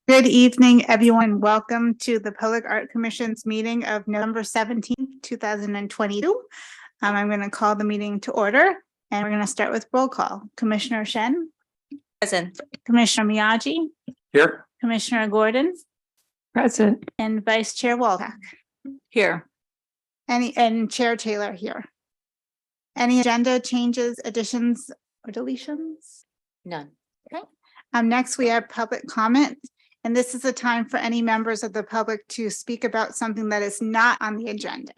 Good evening, everyone. Welcome to the Public Art Commission's meeting of November 17th, 2022. I'm going to call the meeting to order, and we're going to start with roll call. Commissioner Shen. Present. Commissioner Miyagi. Here. Commissioner Gordon. Present. And Vice Chair Walczak. Here. And Chair Taylor here. Any agenda changes, additions, or deletions? None. Okay. Next, we have public comment. And this is a time for any members of the public to speak about something that is not on the agenda.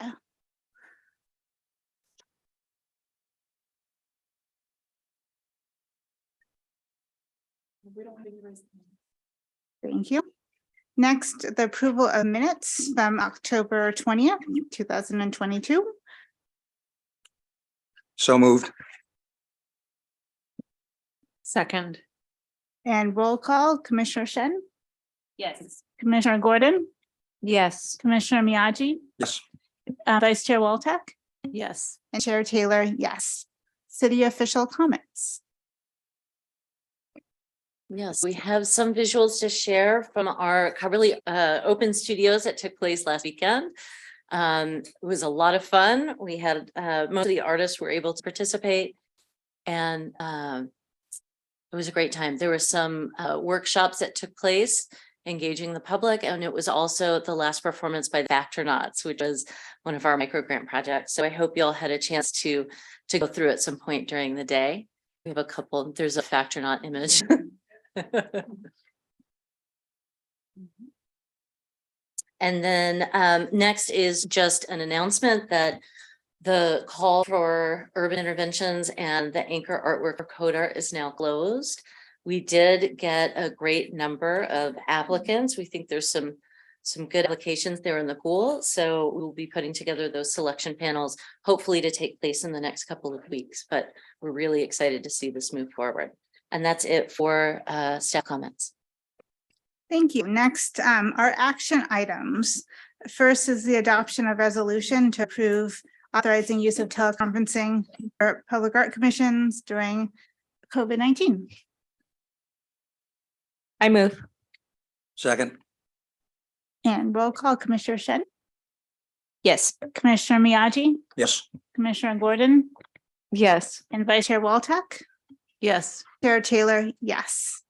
Thank you. Next, the approval of minutes from October 20th, 2022. So moved. Second. And roll call, Commissioner Shen. Yes. Commissioner Gordon. Yes. Commissioner Miyagi. Yes. Vice Chair Walczak. Yes. And Chair Taylor, yes. City official comments. Yes, we have some visuals to share from our Coverly Open Studios that took place last weekend. It was a lot of fun. We had most of the artists were able to participate, and it was a great time. There were some workshops that took place engaging the public, and it was also the last performance by the Factronauts, which was one of our micro grant projects. So I hope you all had a chance to go through at some point during the day. We have a couple, there's a Factronaut image. And then next is just an announcement that the call for urban interventions and the anchor artwork for CODAR is now closed. We did get a great number of applicants. We think there's some good applications there in the pool. So we'll be putting together those selection panels, hopefully to take place in the next couple of weeks. But we're really excited to see this move forward. And that's it for staff comments. Thank you. Next, our action items. First is the adoption of resolution to approve authorizing use of teleconferencing for public art commissions during COVID-19. I move. Second. And roll call, Commissioner Shen. Yes. Commissioner Miyagi. Yes. Commissioner Gordon. Yes. And Vice Chair Walczak. Yes. Chair Taylor, yes.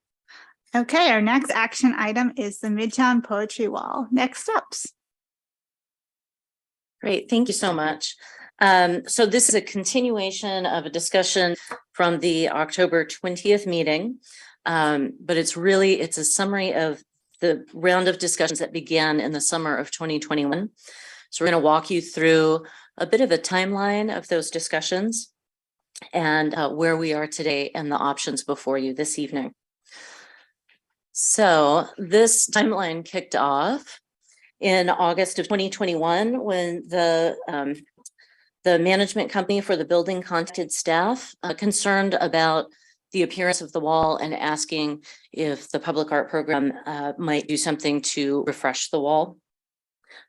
Okay, our next action item is the Midtown Poetry Wall. Next steps. Great, thank you so much. So this is a continuation of a discussion from the October 20th meeting. But it's a summary of the round of discussions that began in the summer of 2021. So we're going to walk you through a bit of a timeline of those discussions and where we are today and the options before you this evening. So this timeline kicked off in August of 2021 when the management company for the building contacted staff concerned about the appearance of the wall and asking if the public art program might do something to refresh the wall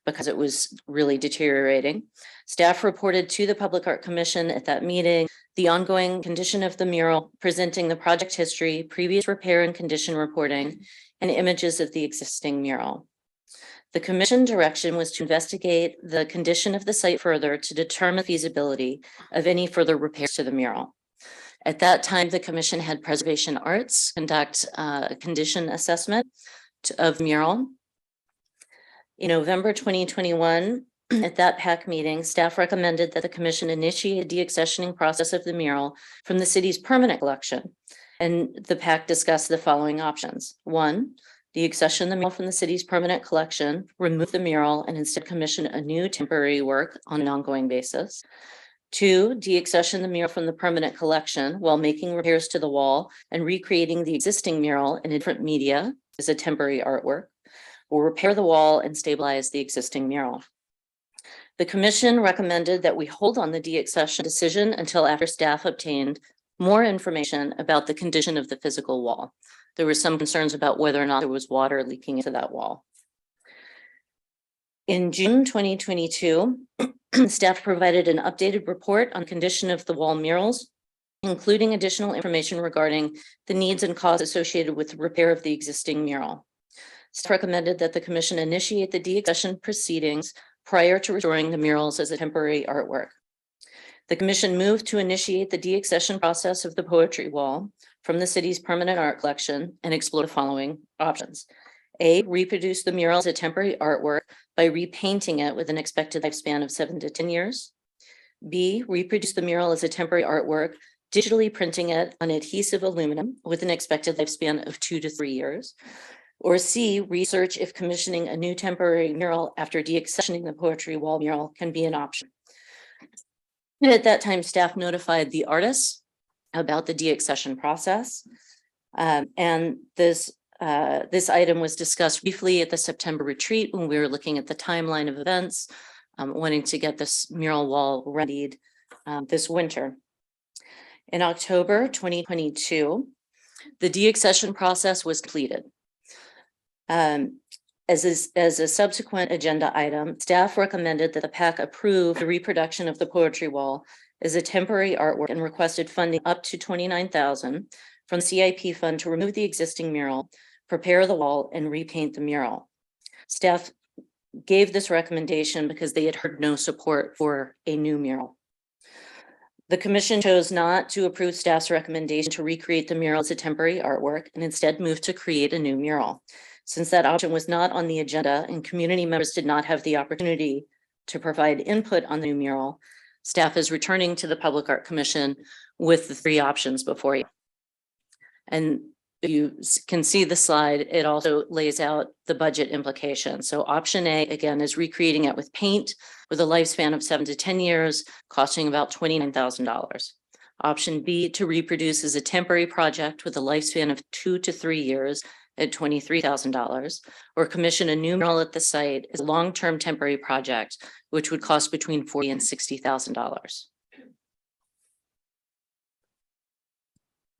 because it was really deteriorating. Staff reported to the Public Art Commission at that meeting the ongoing condition of the mural, presenting the project history, previous repair and condition reporting, and images of the existing mural. The commission direction was to investigate the condition of the site further to determine feasibility of any further repairs to the mural. At that time, the commission had Preservation Arts conduct a condition assessment of mural. In November 2021, at that PAC meeting, staff recommended that the commission initiate a deaccessioning process of the mural from the city's permanent collection. And the PAC discussed the following options. 1, deaccession the mural from the city's permanent collection, remove the mural, and instead commission a new temporary work on an ongoing basis. 2, deaccession the mural from the permanent collection while making repairs to the wall and recreating the existing mural in a different media as a temporary artwork, or repair the wall and stabilize the existing mural. The commission recommended that we hold on the deaccession decision until after staff obtained more information about the condition of the physical wall. There were some concerns about whether or not there was water leaking into that wall. In June 2022, staff provided an updated report on condition of the wall murals, including additional information regarding the needs and costs associated with the repair of the existing mural. Staff recommended that the commission initiate the deaccession proceedings prior to restoring the murals as a temporary artwork. The commission moved to initiate the deaccession process of the poetry wall from the city's permanent art collection and explore the following options. A, reproduce the mural as a temporary artwork by repainting it with an expected lifespan of 7 to 10 years. B, reproduce the mural as a temporary artwork, digitally printing it on adhesive aluminum with an expected lifespan of 2 to 3 years. Or C, research if commissioning a new temporary mural after deaccessioning the poetry wall mural can be an option. And at that time, staff notified the artists about the deaccession process. And this item was discussed briefly at the September retreat when we were looking at the timeline of events, wanting to get this mural wall readied this winter. In October 2022, the deaccession process was completed. As a subsequent agenda item, staff recommended that the PAC approve the reproduction of the poetry wall as a temporary artwork and requested funding up to $29,000 from the CIP fund to remove the existing mural, prepare the wall, and repaint the mural. Staff gave this recommendation because they had heard no support for a new mural. The commission chose not to approve staff's recommendation to recreate the mural as a temporary artwork and instead moved to create a new mural. Since that option was not on the agenda and community members did not have the opportunity to provide input on the new mural, staff is returning to the Public Art Commission with the 3 options before you. And you can see the slide, it also lays out the budget implications. So option A, again, is recreating it with paint with a lifespan of 7 to 10 years, costing about $29,000. Option B, to reproduce as a temporary project with a lifespan of 2 to 3 years at $23,000, or commission a new mural at the site as a long-term temporary project, which would cost between $40,000 and $60,000.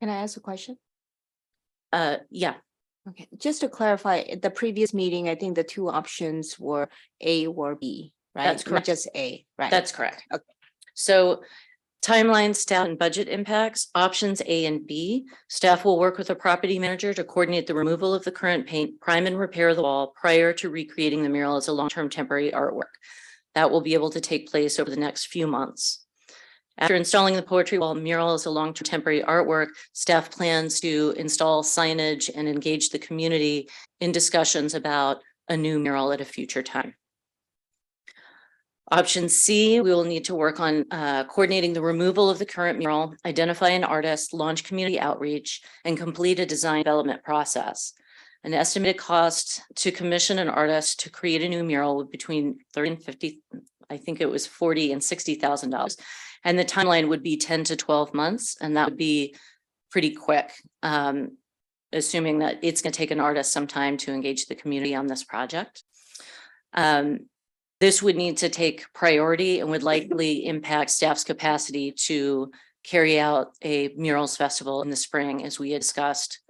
Can I ask a question? Yeah, Okay, just to clarify, at the previous meeting, I think the 2 options were A or B, right? That's Not correct. just A, right? that's correct. Okay. So timeline, staff, and budget impacts, options A and B. Staff will work with the property manager to coordinate the removal of the current paint, prime and repair the wall prior to recreating the mural as a long-term temporary artwork. That will be able to take place over the next few months. After installing the poetry wall mural as a long-term temporary artwork, staff plans to install signage and engage the community in discussions about a new mural at a future time. Option C, we will need to work on coordinating the removal of the current mural, identify an artist, launch community outreach, and complete a design development process. An estimated cost to commission an artist to create a new mural would between $30,000 and $50,000, I think it was $40,000 and $60,000. And the timeline would be 10 to 12 months, and that would be pretty quick, assuming that it's going to take an artist some time to engage the community on this project. This would need to take priority and would likely impact staff's capacity to carry out a murals festival in the spring, as we had discussed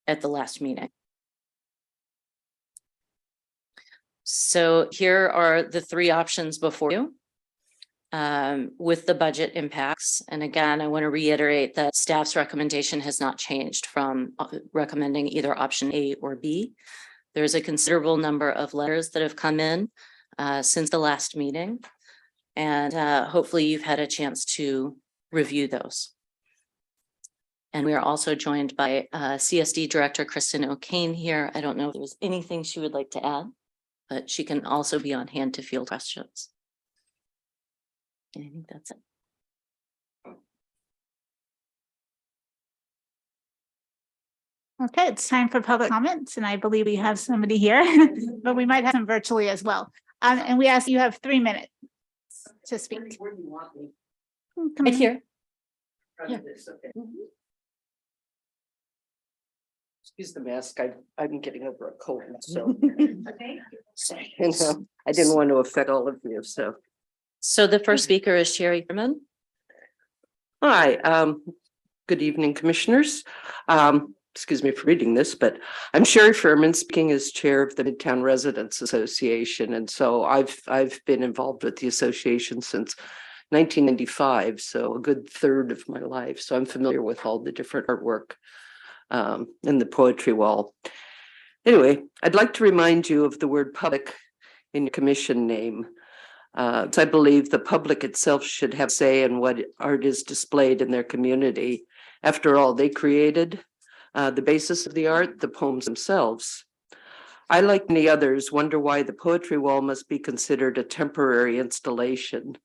at the last meeting. So here are the 3 options before you with the budget impacts. And again, I want to reiterate that staff's recommendation has not changed from recommending either option A or B. There's a considerable number of letters that have come in since the last meeting, and hopefully you've had a chance to review those. And we are also joined by CSD Director Kristen O'Kane here. I don't know if there's anything she would like to add, but she can also be on hand to field questions. I think that's it. Okay, it's time for public comments, and I believe we have somebody here, but we might have some virtually as well. And we ask you have 3 minutes to speak. Where do you want me? Come Right in. here. Okay. Excuse the mask. I'm getting over a cold, so. You know, I didn't want to affect all of you, so. So the first speaker is Sherry Furman. Hi, good evening, commissioners. Excuse me for reading this, but I'm Sherry Furman, speaking as chair of the Midtown Residents Association. And so I've been involved with the association since 1995, so a good third of my life. So I'm familiar with all the different artwork in the poetry wall. Anyway, I'd like to remind you of the word public in your commission name. So I believe the public itself should have say in what art is displayed in their community. After all, they created the basis of the art, the poems themselves. I, like many others, wonder why the poetry wall must be considered a temporary installation.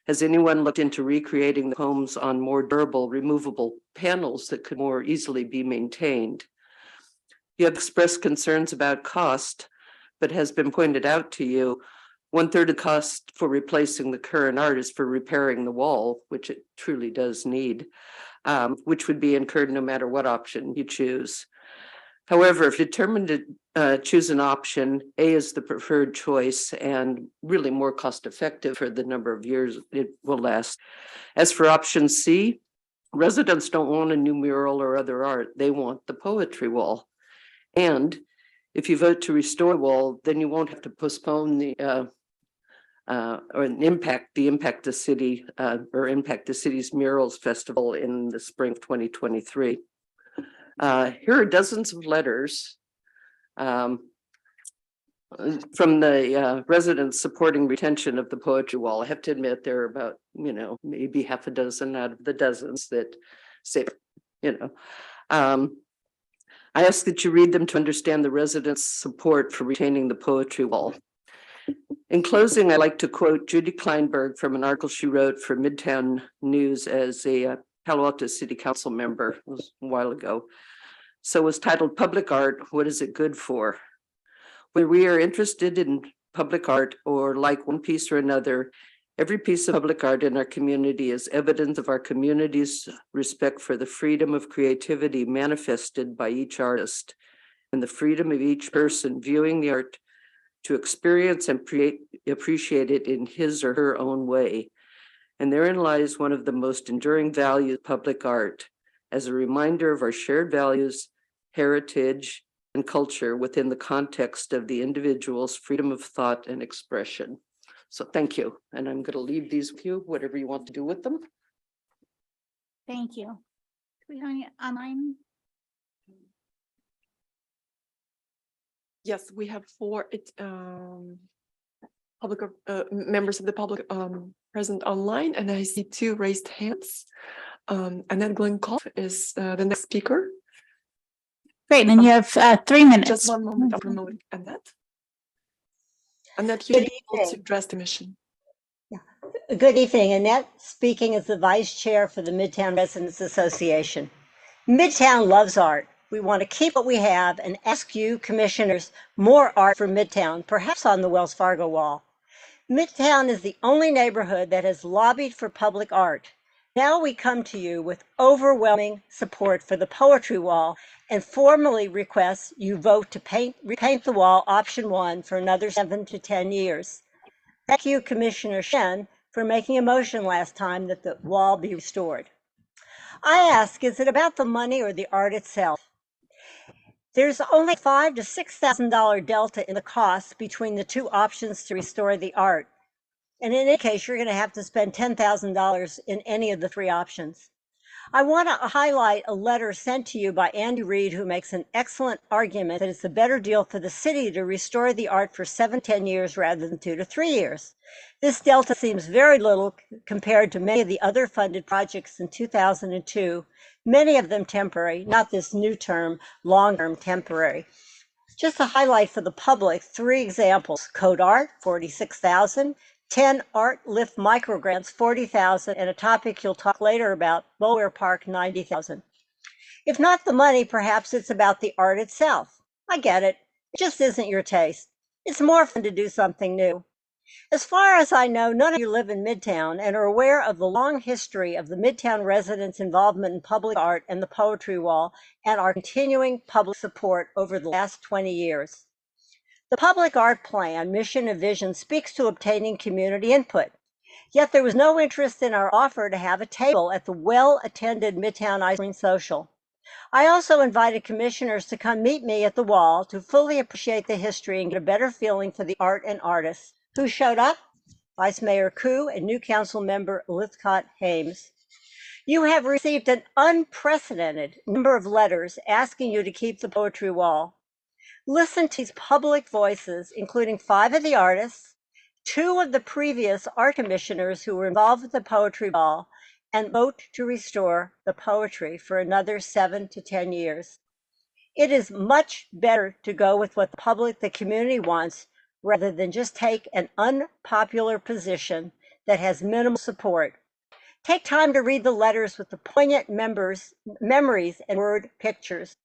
Has anyone looked into recreating the poems on more durable, removable panels that could more easily be maintained? You have expressed concerns about cost, but has been pointed out to you, 1/3 of the cost for replacing the current art is for repairing the wall, which it truly does need, which would be incurred no matter what option you choose. However, if determined to choose an option, A is the preferred choice and really more cost effective for the number of years it will last. As for option C, residents don't want a new mural or other art. They want the poetry wall. And if you vote to restore the wall, then you won't have to postpone the impact the city's murals festival in the spring of 2023. Here are dozens of letters from the residents supporting retention of the poetry wall. I have to admit there are about, maybe half a dozen out of the dozens that say, I ask that you read them to understand the residents' support for retaining the poetry wall. In closing, I'd like to quote Judy Kleinberg from an article she wrote for Midtown News as a Palo Alto City Council member. It was a while ago. So it was titled Public Art, What is it good for? When we are interested in public art or like one piece or another, every piece of public art in our community is evidence of our community's respect for the freedom of creativity manifested by each artist and the freedom of each person viewing the art to experience and appreciate it in his or her own way. And therein lies one of the most enduring values of public art, as a reminder of our shared values, heritage, and culture within the context of the individual's freedom of thought and expression. So thank you. And I'm going to leave these with you, whatever you want to do with them. Thank you. Do we have any online? Yes, we have four public members of the public present online, and I see 2 raised hands. And then Glenn Koff is the next speaker. Great, and you have 3 minutes. Just one moment, I'll promote Annette. Annette, you Good should be able to evening. address the mission. Good evening. Annette speaking as the Vice Chair for the Midtown Residents Association. Midtown loves art. We want to keep what we have and ask you, commissioners, more art for Midtown, perhaps on the Wells Fargo wall. Midtown is the only neighborhood that has lobbied for public art. Now we come to you with overwhelming support for the poetry wall and formally request you vote to repaint the wall option 1 for another 7 to 10 years. Thank you, Commissioner Shen, for making a motion last time that the wall be restored. I ask, is it about the money or the art itself? There's only $5,000 to $6,000 delta in the cost between the 2 options to restore the art. And in any case, you're going to have to spend $10,000 in any of the 3 options. I want to highlight a letter sent to you by Andy Reid, who makes an excellent argument that it's a better deal for the city to restore the art for 7 to 10 years rather than 2 to 3 years. This delta seems very little compared to many of the other funded projects in 2002, many of them temporary, not this new term, long-term temporary. Just to highlight for the public 3 examples: Code Art, $46,000, 10 Art Lift microgrants, $40,000, and a topic you'll talk later about, Boulevard Park, $90,000. If not the money, perhaps it's about the art itself. I get it. It just isn't your taste. It's more fun to do something new. As far as I know, none of you live in Midtown and are aware of the long history of the Midtown residents' involvement in public art and the poetry wall and our continuing public support over the last 20 years. The public art plan, mission and vision speaks to obtaining community input. Yet there was no interest in our offer to have a table at the well-attended Midtown Ice Cream Social. I also invited commissioners to come meet me at the wall to fully appreciate the history and get a better feeling for the art and artists. Who showed up? Vice Mayor Koo and new council member Lithcott Hames. You have received an unprecedented number of letters asking you to keep the poetry wall. Listen to these public voices, including 5 of the artists, 2 of the previous art commissioners who were involved with the poetry ball, and vote to restore the poetry for another 7 to 10 years. It is much better to go with what the public, the community wants, rather than just take an unpopular position that has minimal support. Take time to read the letters with the poignant memories and word pictures.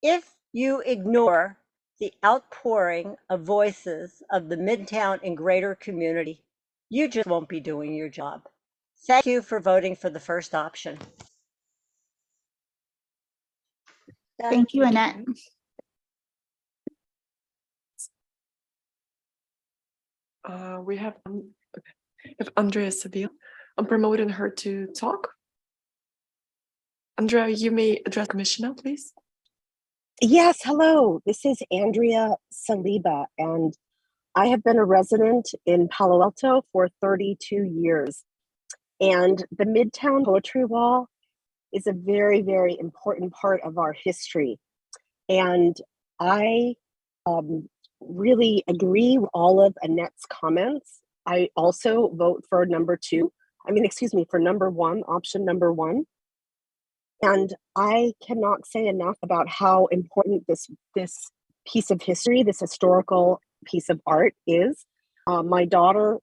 If you ignore the outpouring of voices of the Midtown and greater community, you just won't be doing your job. Thank you for voting for the first option. Thank you, Annette. We have Andrea Seville. I'm promoting her to talk. Andrea, you may address the commission now, please. Yes, hello. This is Andrea Saliba, and I have been a resident in Palo Alto for 32 years. And the Midtown Poetry Wall is a very, very important part of our history. And I really agree with all of Annette's comments. I also vote for for number 1, option number 1. And I cannot say enough about how important this piece of history, this historical piece of art is. My daughter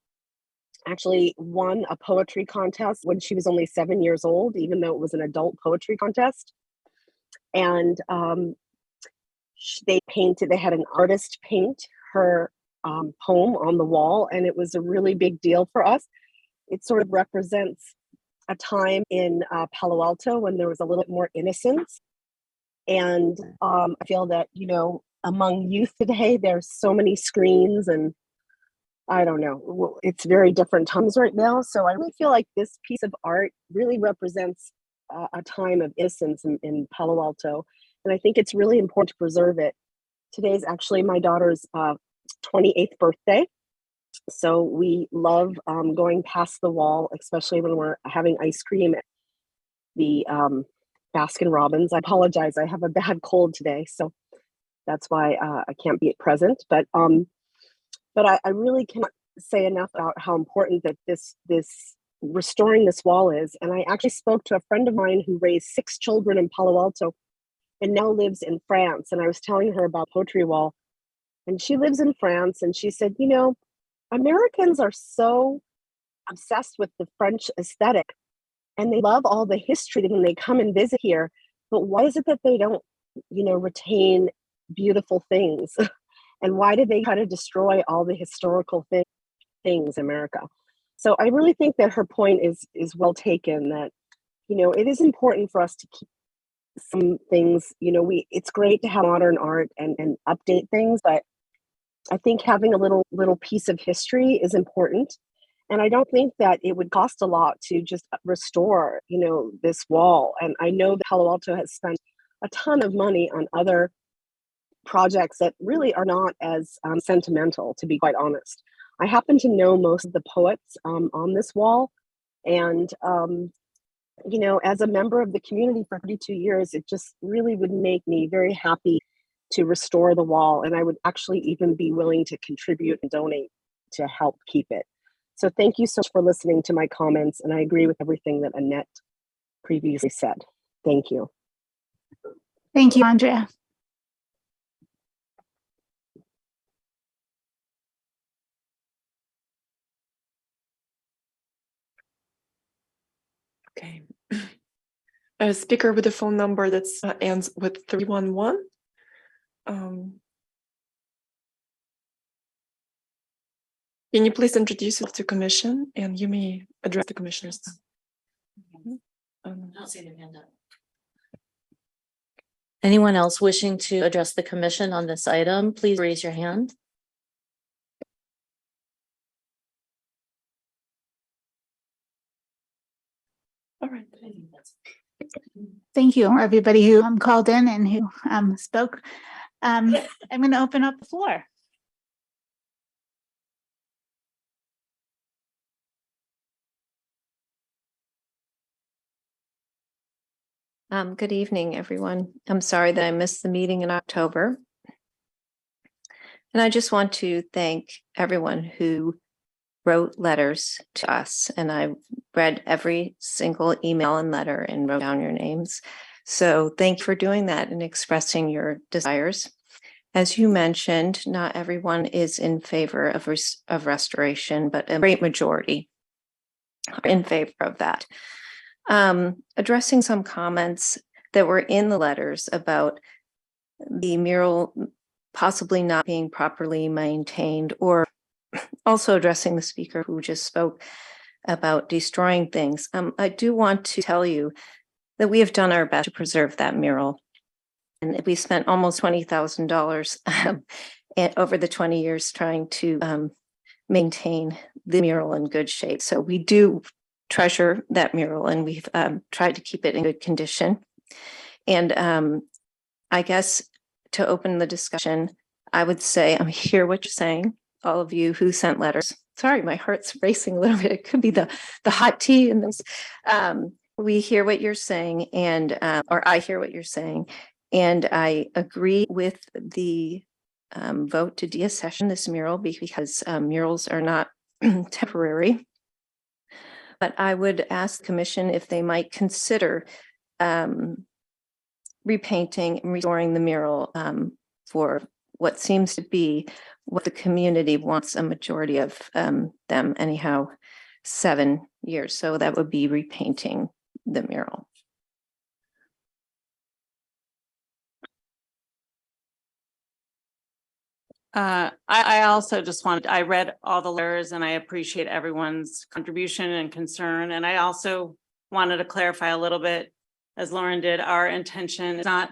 actually won a poetry contest when she was only 7 years old, even though it was an adult poetry contest. And they had an artist paint her poem on the wall, and it was a really big deal for us. It sort of represents a time in Palo Alto when there was a little bit more innocence. And I feel that, among youth today, there's so many screens and I don't know, it's very different times right now. So I really feel like this piece of art really represents a time of innocence in Palo Alto. And I think it's really important to preserve it. Today's actually my daughter's 28th birthday. So we love going past the wall, especially when we're having ice cream at the Baskin Robbins. I apologize, I have a bad cold today, so that's why I can't be present. But I really cannot say enough about how important that this restoring this wall is. And I actually spoke to a friend of mine who raised 6 children in Palo Alto and now lives in France. And I was telling her about Poetry Wall, and she lives in France, and she said, Americans are so obsessed with the French aesthetic and they love all the history when they come and visit here. But why is it that they don't, retain beautiful things? And why do they try to destroy all the historical things in America? So I really think that her point is well taken, that, it is important for us to keep some things, it's great to have modern art and update things, but I think having a little piece of history is important. And I don't think that it would cost a lot to just restore, this wall. And I know that Palo Alto has spent a ton of money on other projects that really are not as sentimental, to be quite honest. I happen to know most of the poets on this wall. And, as a member of the community for 32 years, it just really would make me very happy to restore the wall. And I would actually even be willing to contribute and donate to help keep it. So thank you so much for listening to my comments. And I agree with everything that Annette previously said. Thank you. Thank you, Andrea. Okay. A speaker with a phone number that ends with 311. Can you please introduce yourself to commission, and you may address the commissioners. Anyone else wishing to address the commission on this item, please raise your hand. All right. Thank you, everybody who called in and who spoke. I'm going to open up the floor. Good evening, everyone. I'm sorry that I missed the meeting in October. And I just want to thank everyone who wrote letters to us. And I read every single email and letter and wrote down your names. So thank you for doing that and expressing your desires. As you mentioned, not everyone is in favor of restoration, but a great majority are in favor of that. Addressing some comments that were in the letters about the mural possibly not being properly maintained, or also addressing the speaker who just spoke about destroying things. I do want to tell you that we have done our best to preserve that mural. And we spent almost $20,000 over the 20 years trying to maintain the mural in good shape. So we do treasure that mural, and we've tried to keep it in good condition. And I guess to open the discussion, I would say I hear what you're saying, all of you who sent letters. Sorry, my heart's racing a little bit. It could be the hot tea in this. We hear what you're saying, and or I hear what you're saying, and I agree with the vote to deaccession this mural because murals are not temporary. But I would ask the commission if they might consider repainting and restoring the mural for what seems to be what the community wants a majority of them anyhow, 7 years. So that would be repainting the mural. I also just wanted, I read all the letters and I appreciate everyone's contribution and concern. And I also wanted to clarify a little bit, as Lauren did, our intention is not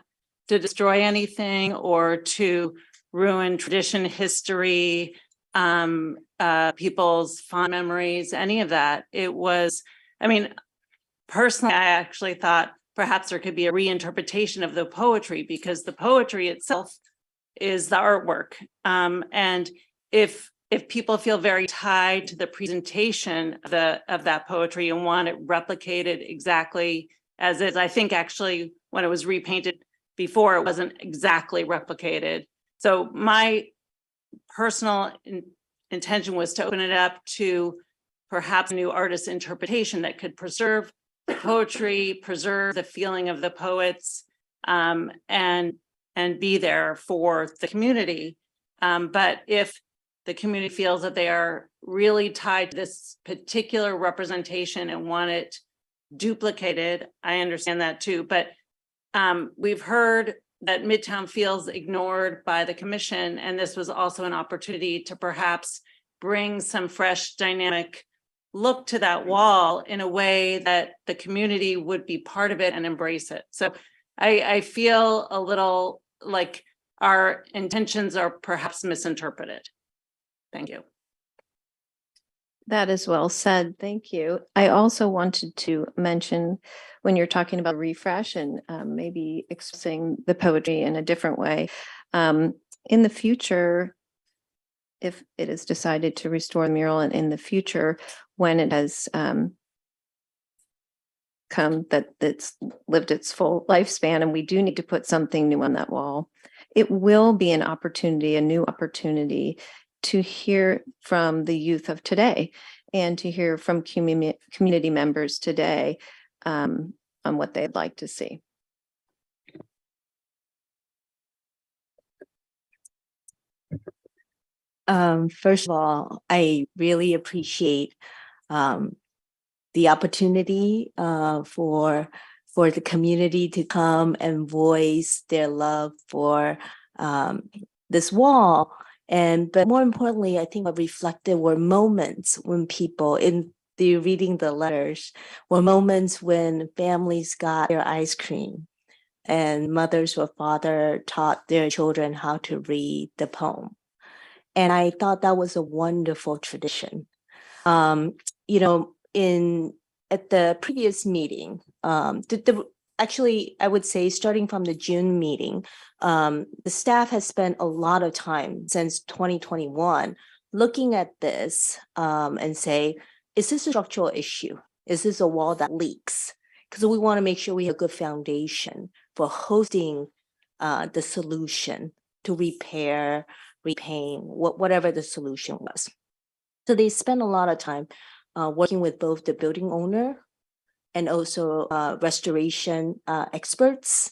to destroy anything or to ruin tradition, history, people's fond memories, any of that. It was, I mean, personally, I actually thought perhaps there could be a reinterpretation of the poetry, because the poetry itself is the artwork. And if people feel very tied to the presentation of that poetry and want it replicated exactly as is, I think actually when it was repainted before, it wasn't exactly replicated. So my personal intention was to open it up to perhaps a new artist interpretation that could preserve the poetry, preserve the feeling of the poets, and be there for the community. But if the community feels that they are really tied to this particular representation and want it duplicated, I understand that too. But we've heard that Midtown feels ignored by the commission, and this was also an opportunity to perhaps bring some fresh dynamic look to that wall in a way that the community would be part of it and embrace it. So I feel a little like our intentions are perhaps misinterpreted. Thank you. That is well said. Thank you. I also wanted to mention when you're talking about refresh and maybe expressing the poetry in a different way, in the future, if it is decided to restore the mural, and in the future, when it has come that it's lived its full lifespan and we do need to put something new on that wall, it will be an opportunity, a new opportunity to hear from the youth of today and to hear from community members today on what they'd like to see. First of all, I really appreciate the opportunity for the community to come and voice their love for this wall. But more importantly, I think what reflected were moments when people in the reading the letters were moments when families got their ice cream and mothers or father taught their children how to read the poem. And I thought that was a wonderful tradition. You know, at the previous meeting, actually, I would say starting from the June meeting, the staff has spent a lot of time since 2021 looking at this and say, is this a structural issue? Is this a wall that leaks? Because we want to make sure we have a good foundation for hosting the solution to repair repaint, whatever the solution was. So they spent a lot of time working with both the building owner and also restoration experts.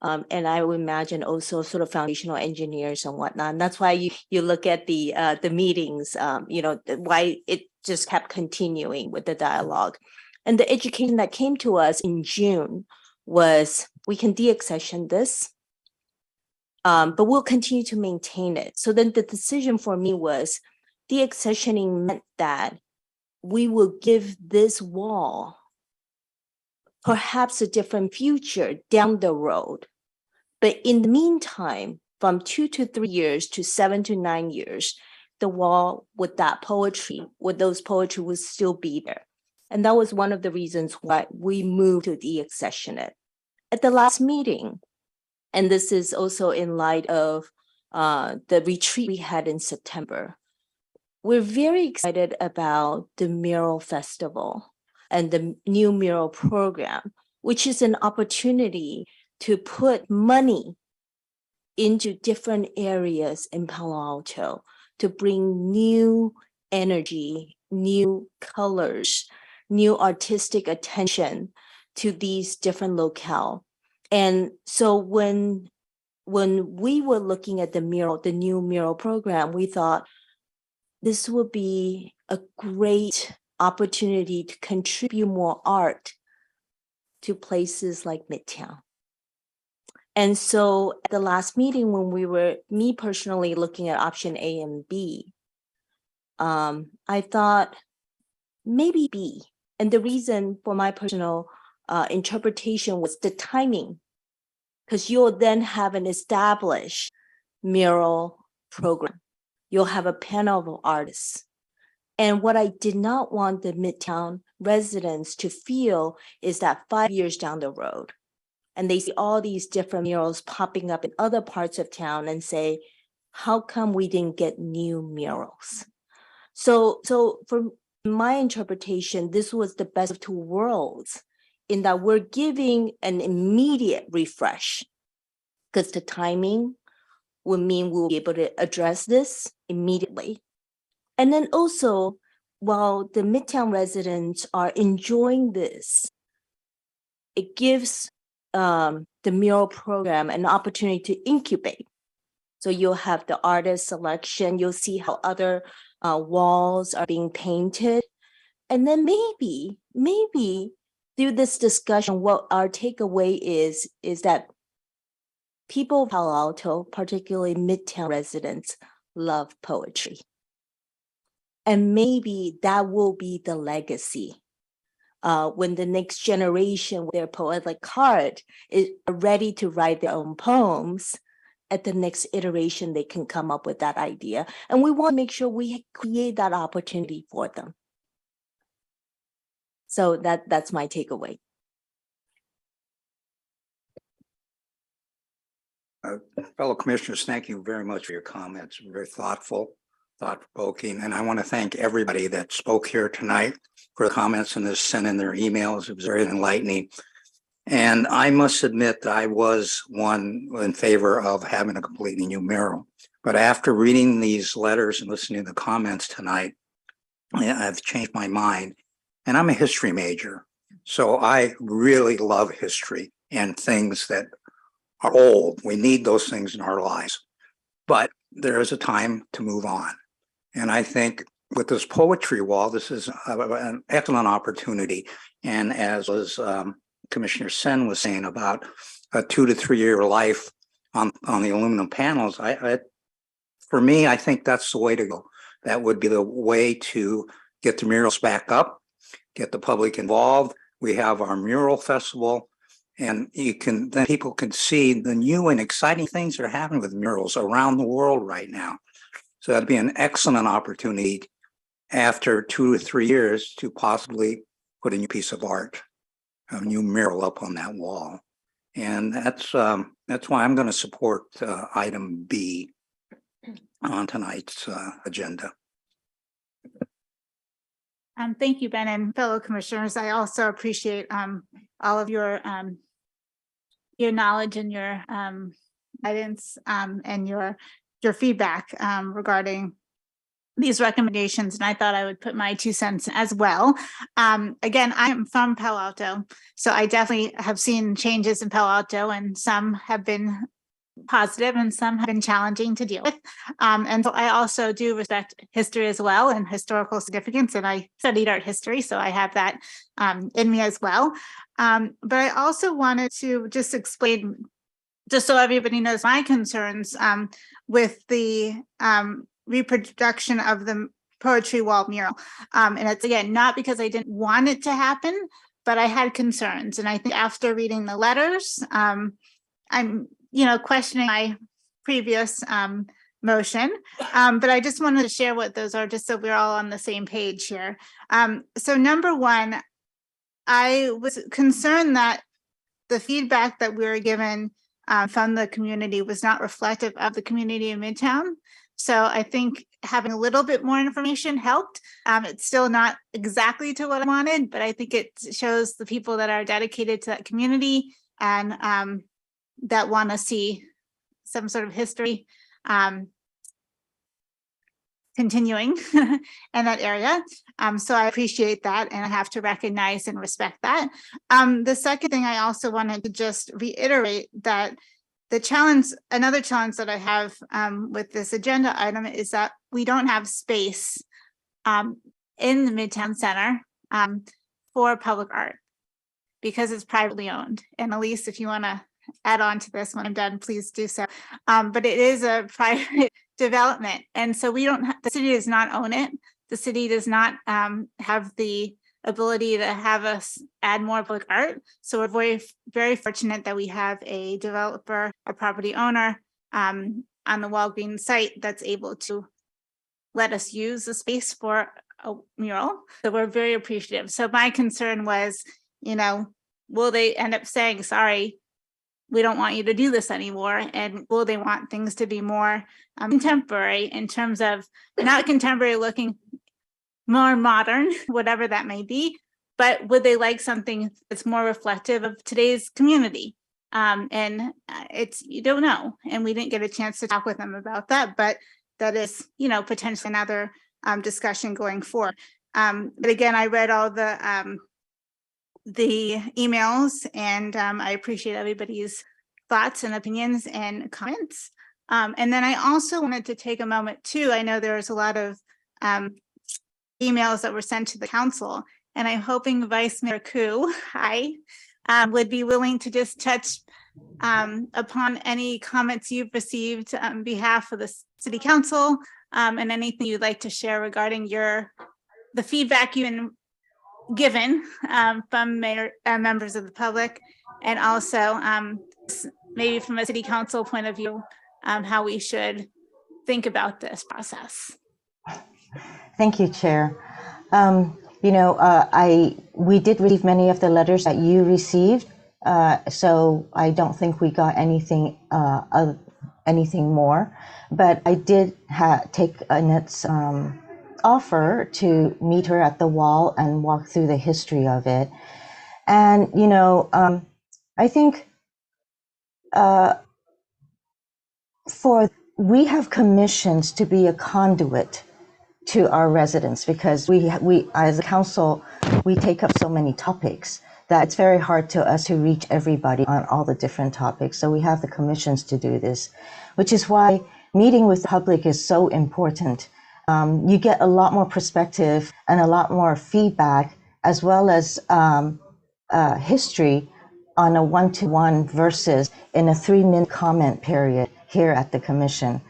And I would imagine also sort of foundational engineers and whatnot. And that's why you look at the meetings, why it just kept continuing with the dialogue. And the education that came to us in June was, we can deaccession this, but we'll continue to maintain it. So then the decision for me was, deaccessioning meant that we will give this wall perhaps a different future down the road. But in the meantime, from 2 to 3 years to 7 to 9 years, the wall with that poetry, with those poetry would still be there. And that was one of the reasons why we moved to deaccession it. At the last meeting, and this is also in light of the retreat we had in September, we're very excited about the mural festival and the new mural program, which is an opportunity to put money into different areas in Palo Alto to bring new energy, new colors, new artistic attention to these different locales. And so when we were looking at the new mural program, we thought this would be a great opportunity to contribute more art to places like Midtown. And so at the last meeting, when me personally looking at option A and B, I thought maybe B. And the reason for my personal interpretation was the timing, because you'll then have an established mural program. You'll have a panel of artists. And what I did not want the Midtown residents to feel is that 5 years down the road, and they see all these different murals popping up in other parts of town and say, how come we didn't get new murals? So for my interpretation, this was the best of two worlds in that we're giving an immediate refresh, because the timing will mean we'll be able to address this immediately. And then also, while the Midtown residents are enjoying this, it gives the mural program an opportunity to incubate. So you'll have the artist selection, you'll see how other walls are being painted. And then maybe through this discussion, what our takeaway is that people of Palo Alto, particularly Midtown residents, love poetry. And maybe that will be the legacy. When the next generation with their poetic heart is ready to write their own poems, at the next iteration, they can come up with that idea. And we want to make sure we create that opportunity for them. So that's my takeaway. Fellow commissioners, thank you very much for your comments. Very thoughtful, thought-provoking. And I want to thank everybody that spoke here tonight for the comments and sent in their emails. It was very enlightening. And I must admit that I was one in favor of having a completely new mural. But after reading these letters and listening to the comments tonight, I've changed my mind. And I'm a history major. So I really love history and things that are old. We need those things in our lives. But there is a time to move on. And I think with this poetry wall, this is an excellent opportunity. And as was Commissioner Sen was saying about a 2 to 3 year life on the aluminum panels, for me, I think that's the way to go. That would be the way to get the murals back up, get the public involved. We have our mural festival, and then people can see the new and exciting things that are happening with murals around the world right now. So that'd be an excellent opportunity after 2 to 3 years to possibly put a new piece of art, a new mural up on that wall. And that's why I'm going to support item B on tonight's agenda. Thank you, Ben, and fellow commissioners. I also appreciate all of your knowledge and your guidance and your your feedback regarding these recommendations, and I thought I would put my 2 cents as well. Again, I am from Palo Alto, so I definitely have seen changes in Palo Alto, and some have been positive and some have been challenging to deal with. And so I also do respect history as well and historical significance, and I studied art history, so I have that in me as well. But I also wanted to just explain, just so everybody knows my concerns with the reproduction of the poetry wall mural. And it's, again, not because I didn't want it to happen, but I had concerns. And I think after reading the letters, I'm, questioning my previous motion. But I just wanted to share what those are, just so we're all on the same page here. So number one, I was concerned that the feedback that we were given from the community was not reflective of the community in Midtown. So I think having a little bit more information helped. It's still not exactly to what I wanted, but I think it shows the people that are dedicated to that community and that want to see some sort of history continuing in that area. So I appreciate that, and I have to recognize and respect that. The second thing, I also wanted to just reiterate that another challenge that I have with this agenda item is that we don't have space in the Midtown Center for public art because it's privately owned. And Elise, if you want to add on to this when I'm done, please do so. But it is a private development. And so the city does not own it. The city does not have the ability to have us add more public art. So we're very, very fortunate that we have a developer, a property owner on the Walgreens site that's able to let us use the space for a mural. So we're very appreciative. So my concern was, will they end up saying, sorry, we don't want you to do this anymore? And will they want things to be more contemporary in terms of not contemporary looking, more modern, whatever that may be, but would they like something that's more reflective of today's community? And you don't know. And we didn't get a chance to talk with them about that, but that is, potentially another discussion going forward. But again, I read all the emails, and I appreciate everybody's thoughts and opinions and comments. And then I also wanted to take a moment too. I know there's a lot of emails that were sent to the council, and I'm hoping Vice Mayor Koo, would be willing to just touch upon any comments you've received on behalf of the city council, and anything you'd like to share regarding the feedback you've been given from members of the public, and also maybe from a city council point of view, how we should think about this process. Thank you, Chair. We did receive many of the letters that you received, so I don't think we got anything more. But I did take Annette's offer to meet her at the wall and walk through the history of it. And I think we have commissions to be a conduit to our residents, because we as a council, we take up so many topics that it's very hard to us to reach everybody on all the different topics. So we have the commissions to do this, which is why meeting with the public is so important. You get a lot more perspective and a lot more feedback, as well as history on a 1-to-1 versus in a 3-minute comment period here at the commission.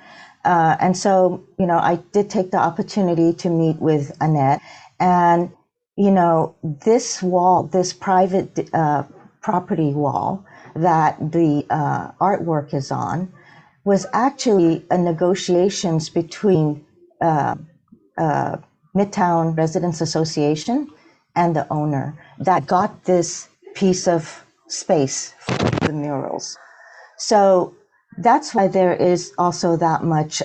And so, I did take the opportunity to meet with Annette, and, this wall, this private property wall that the artwork is on, was actually a negotiations between Midtown Residents Association and the owner that got this piece of space for the murals. So that's why there is also that much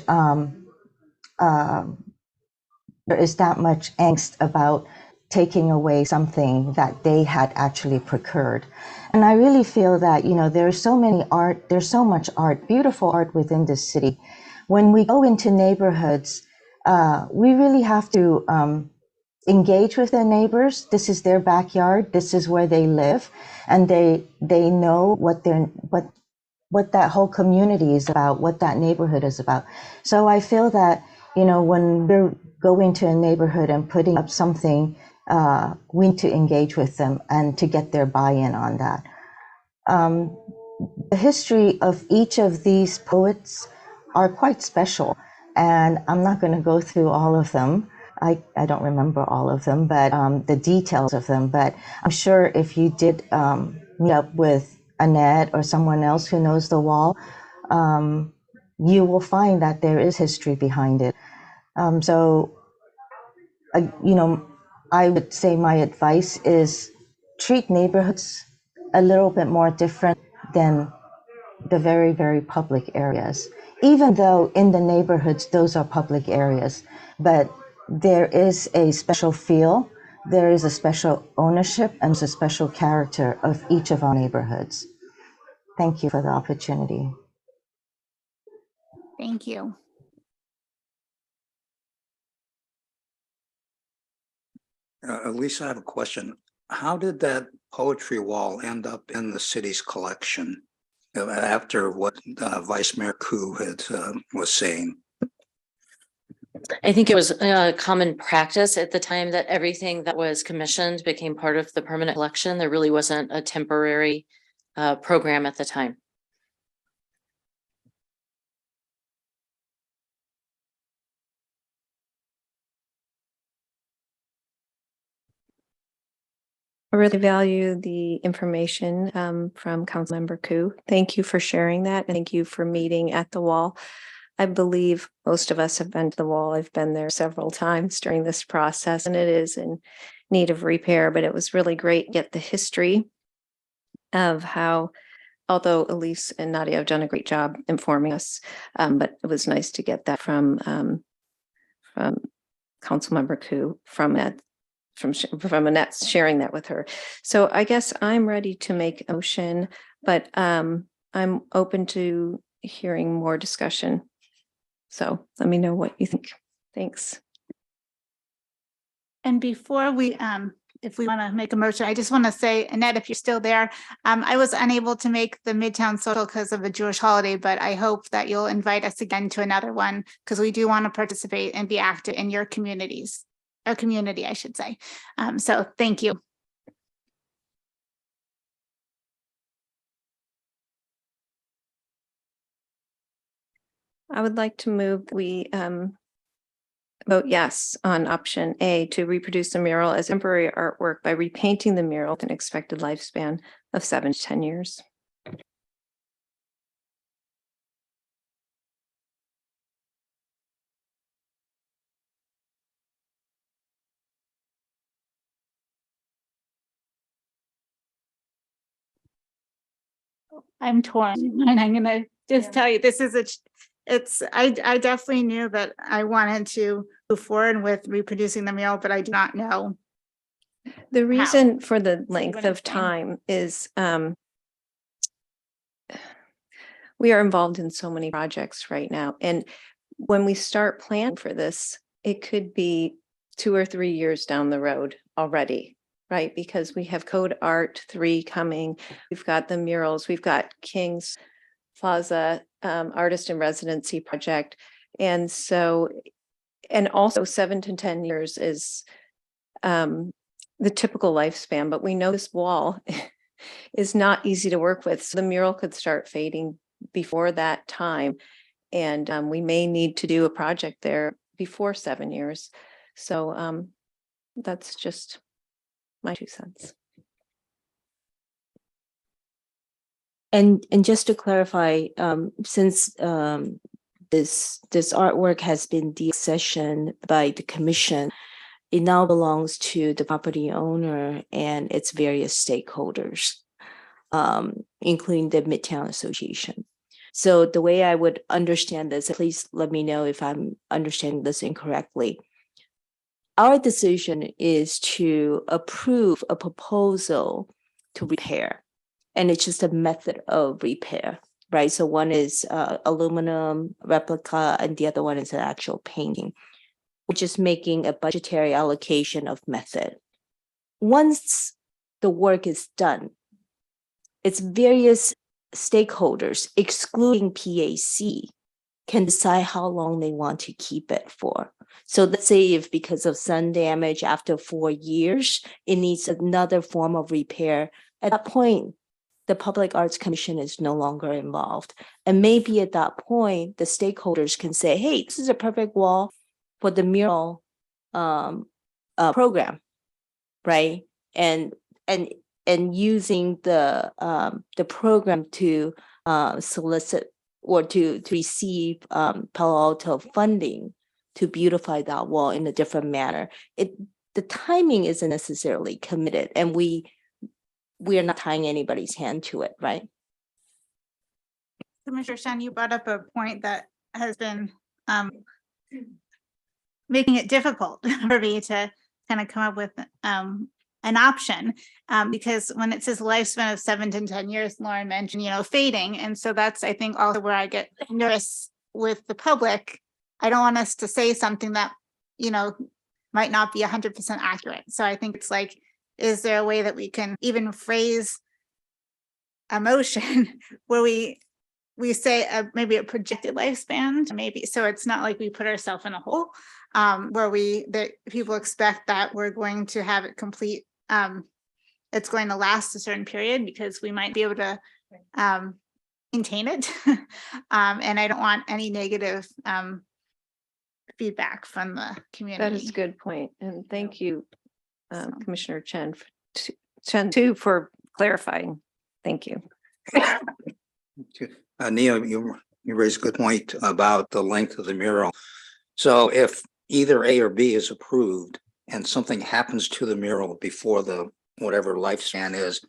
angst about taking away something that they had actually procured. And I really feel that there's so much art, beautiful art within this city, when we go into neighborhoods, we really have to engage with their neighbors. This is their backyard. This is where they live, and they know what that whole community is about, what that neighborhood is about. So I feel that, when we're going to a neighborhood and putting up something, we need to engage with them and to get their buy-in on that. The history of each of these poets are quite special, and I'm not going to go through all of them. I don't remember all of them, but the details of them. But I'm sure if you did meet up with Annette or someone else who knows the wall, you will find that there is history behind it. I would say my advice is treat neighborhoods a little bit more different than the very, very public areas, even though in the neighborhoods, those are public areas. But there is a special feel, there is a special ownership, and there's a special character of each of our neighborhoods. Thank you for the opportunity. Thank you. Lisa, I have a question. How did that poetry wall end up in the city's collection after what Vice Mayor Koo had was saying? I think it was a common practice at the time that everything that was commissioned became part of the permanent collection. There really wasn't a temporary program at the time. I really value the information from Councilmember Koo. Thank you for sharing that. And thank you for meeting at the wall. I believe most of us have been to the wall. I've been there several times during this process, and it is in need of repair, but it was really great to get the history of how, although Elise and Nadia have done a great job informing us, but it was nice to get that from Councilmember Koo, from Annette sharing that with her. So I guess I'm ready to make a motion, but I'm open to hearing more discussion. So let me know what you think. Thanks. And before we, if we want to make a motion, I just want to say, Annette, if you're still there, I was unable to make the Midtown Social because of a Jewish holiday, but I hope that you'll invite us again to another one, because we do want to participate and be active in your communities, or community, I should say. So thank you. I would like to move we vote yes on option A to reproduce the mural as temporary artwork by repainting the mural with an expected lifespan of 7 to 10 years. I'm torn, and I'm gonna just tell you, this is I definitely knew that I wanted to move forward with reproducing the mural, but I do not know. The reason for the you length wanna of explain? time is we are involved in so many projects right now. And when we start planning for this, it could be 2 or 3 years down the road already, right? Because we have Code Art 3 coming. We've got the murals. We've got King's Plaza Artist in Residency project. And so, and also 7 to 10 years is the typical lifespan, but we know this wall is not easy to work with. So the mural could start fading before that time. And we may need to do a project there before 7 years. So that's just my 2 cents. And just to clarify, since this artwork has been deaccessioned by the commission, it now belongs to the property owner and its various stakeholders, including the Midtown Association. So the way I would understand this, please let me know if I'm understanding this incorrectly. Our decision is to approve a proposal to repair, and it's just a method of repair. right? So one is aluminum replica and the other one is an actual painting. We're just making a budgetary allocation of method. Once the work is done, it's various stakeholders, excluding PAC, can decide how long they want to keep it for. So let's say if because of sun damage after 4 years, it needs another form of repair, at that point, the Public Arts Commission is no longer involved. And maybe at that point, the stakeholders can say, hey, this is a perfect wall for the mural program, right? And using the program to solicit or to receive Palo Alto funding to beautify that wall in a different manner. The timing isn't necessarily committed, and we are not tying anybody's hand to it, right? Commissioner Shen, you brought up a point that has been making it difficult for me to kind of come up with an option, because when it says lifespan of 7 to 10 years, Lauren mentioned, fading. And so that's, I think, also where I get nervous with the public. I don't want us to say something that, might not be 100% accurate. So I think it's like, is there a way that we can even phrase a motion where we say maybe a projected lifespan, maybe, so it's not like we put ourselves in a hole, where that people expect that we're going to have it complete. It's going to last a certain period because we might be able to maintain it. And I don't want any negative feedback from the community. That is a good point. And thank you, So. Commissioner Chen, too, for clarifying. Thank you. Nia, you raised a good point about the length of the mural. So if either A or B is approved and something happens to the mural before the whatever lifespan is,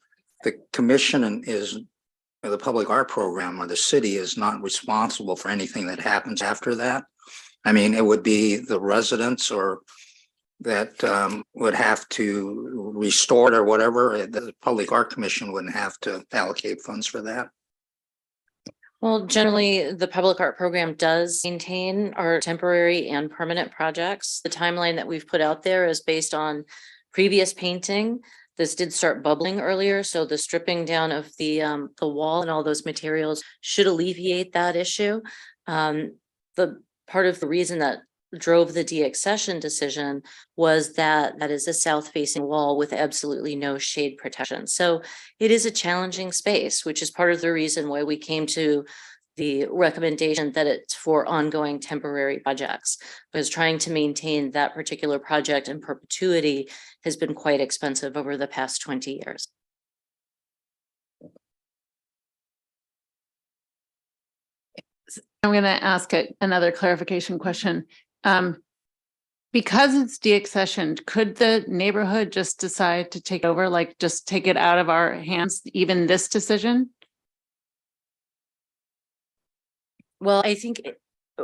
the commission or the public art program or the city is not responsible for anything that happens after that. I mean, it would be the residents or that would have to restore it or whatever. The public art commission wouldn't have to allocate funds for that. Well, generally, the public art program does maintain our temporary and permanent projects. The timeline that we've put out there is based on previous painting. This did start bubbling earlier, so the stripping down of the wall and all those materials should alleviate that issue. The part of the reason that drove the deaccession decision was that is a south-facing wall with absolutely no shade protection. So it is a challenging space, which is part of the reason why we came to the recommendation that it's for ongoing temporary projects, because trying to maintain that particular project in perpetuity has been quite expensive over the past 20 years. I'm going to ask another clarification question. Because it's deaccessioned, could the neighborhood just decide to take over, like just take it out of our hands, even this decision? Well, I think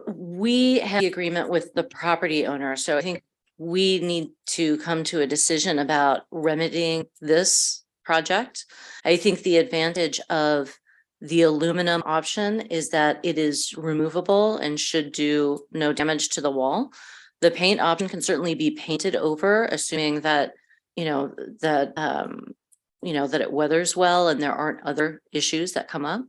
we have the agreement with the property owner, so I think we need to come to a decision about remedying this project. I think the advantage of the aluminum option is that it is removable and should do no damage to the wall. The paint option can certainly be painted over, assuming that, that it weathers well and there aren't other issues that come up.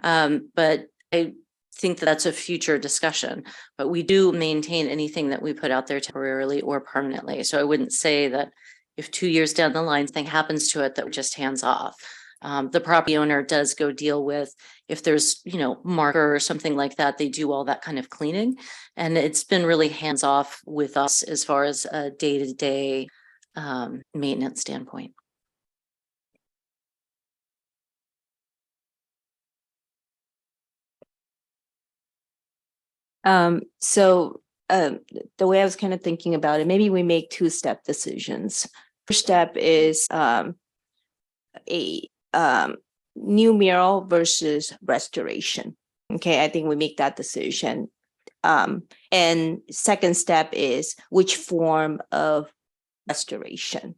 But I think that that's a future discussion, but we do maintain anything that we put out there temporarily or permanently. So I wouldn't say that if 2 years down the line, something happens to it, that we're just hands off. The property owner does go deal with, if there's, marker or something like that, they do all that kind of cleaning. And it's been really hands off with us as far as a day-to-day maintenance standpoint. So the way I was kind of thinking about it, maybe we make 2-step decisions. First step is a new mural versus restoration. Okay, I think we make that decision. And second step is which form of restoration.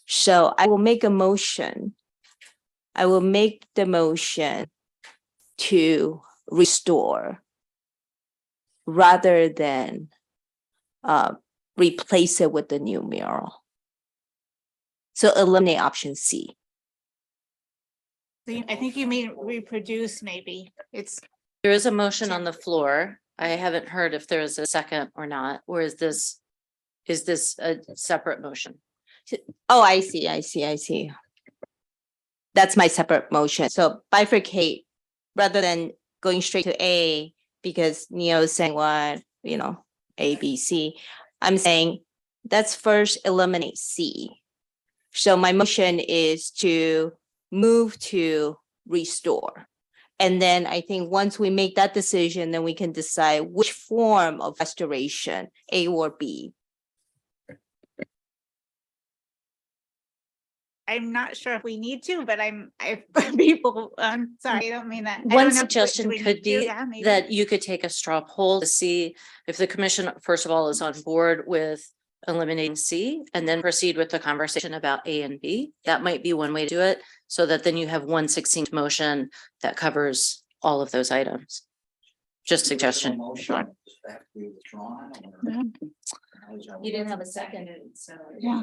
So I will make a motion. I will make the motion to restore rather than replace it with the new mural. So eliminate option C. I think you mean reproduce, maybe. It's, There is a motion on the floor. I haven't heard if there is a second or not, or is this a separate motion? Oh, I see. That's my separate motion. So bifurcate rather than going straight to A, because Neo is saying what, A, B, C. I'm saying let's first eliminate C. So my motion is to move to restore. And then I think once we make that decision, then we can decide which form of restoration, A or B. I'm not sure if we need to, but people, sorry, I don't mean that. I One don't know, do suggestion we could need to? be Yeah, maybe. that you could take a straw poll to see if the commission, first of all, is on board with eliminating C and then proceed with the conversation about A and B. That might be one way to do it, so that then you have 1/16 motion that covers all of those items. Just suggestion. You didn't have a second, so. Yeah.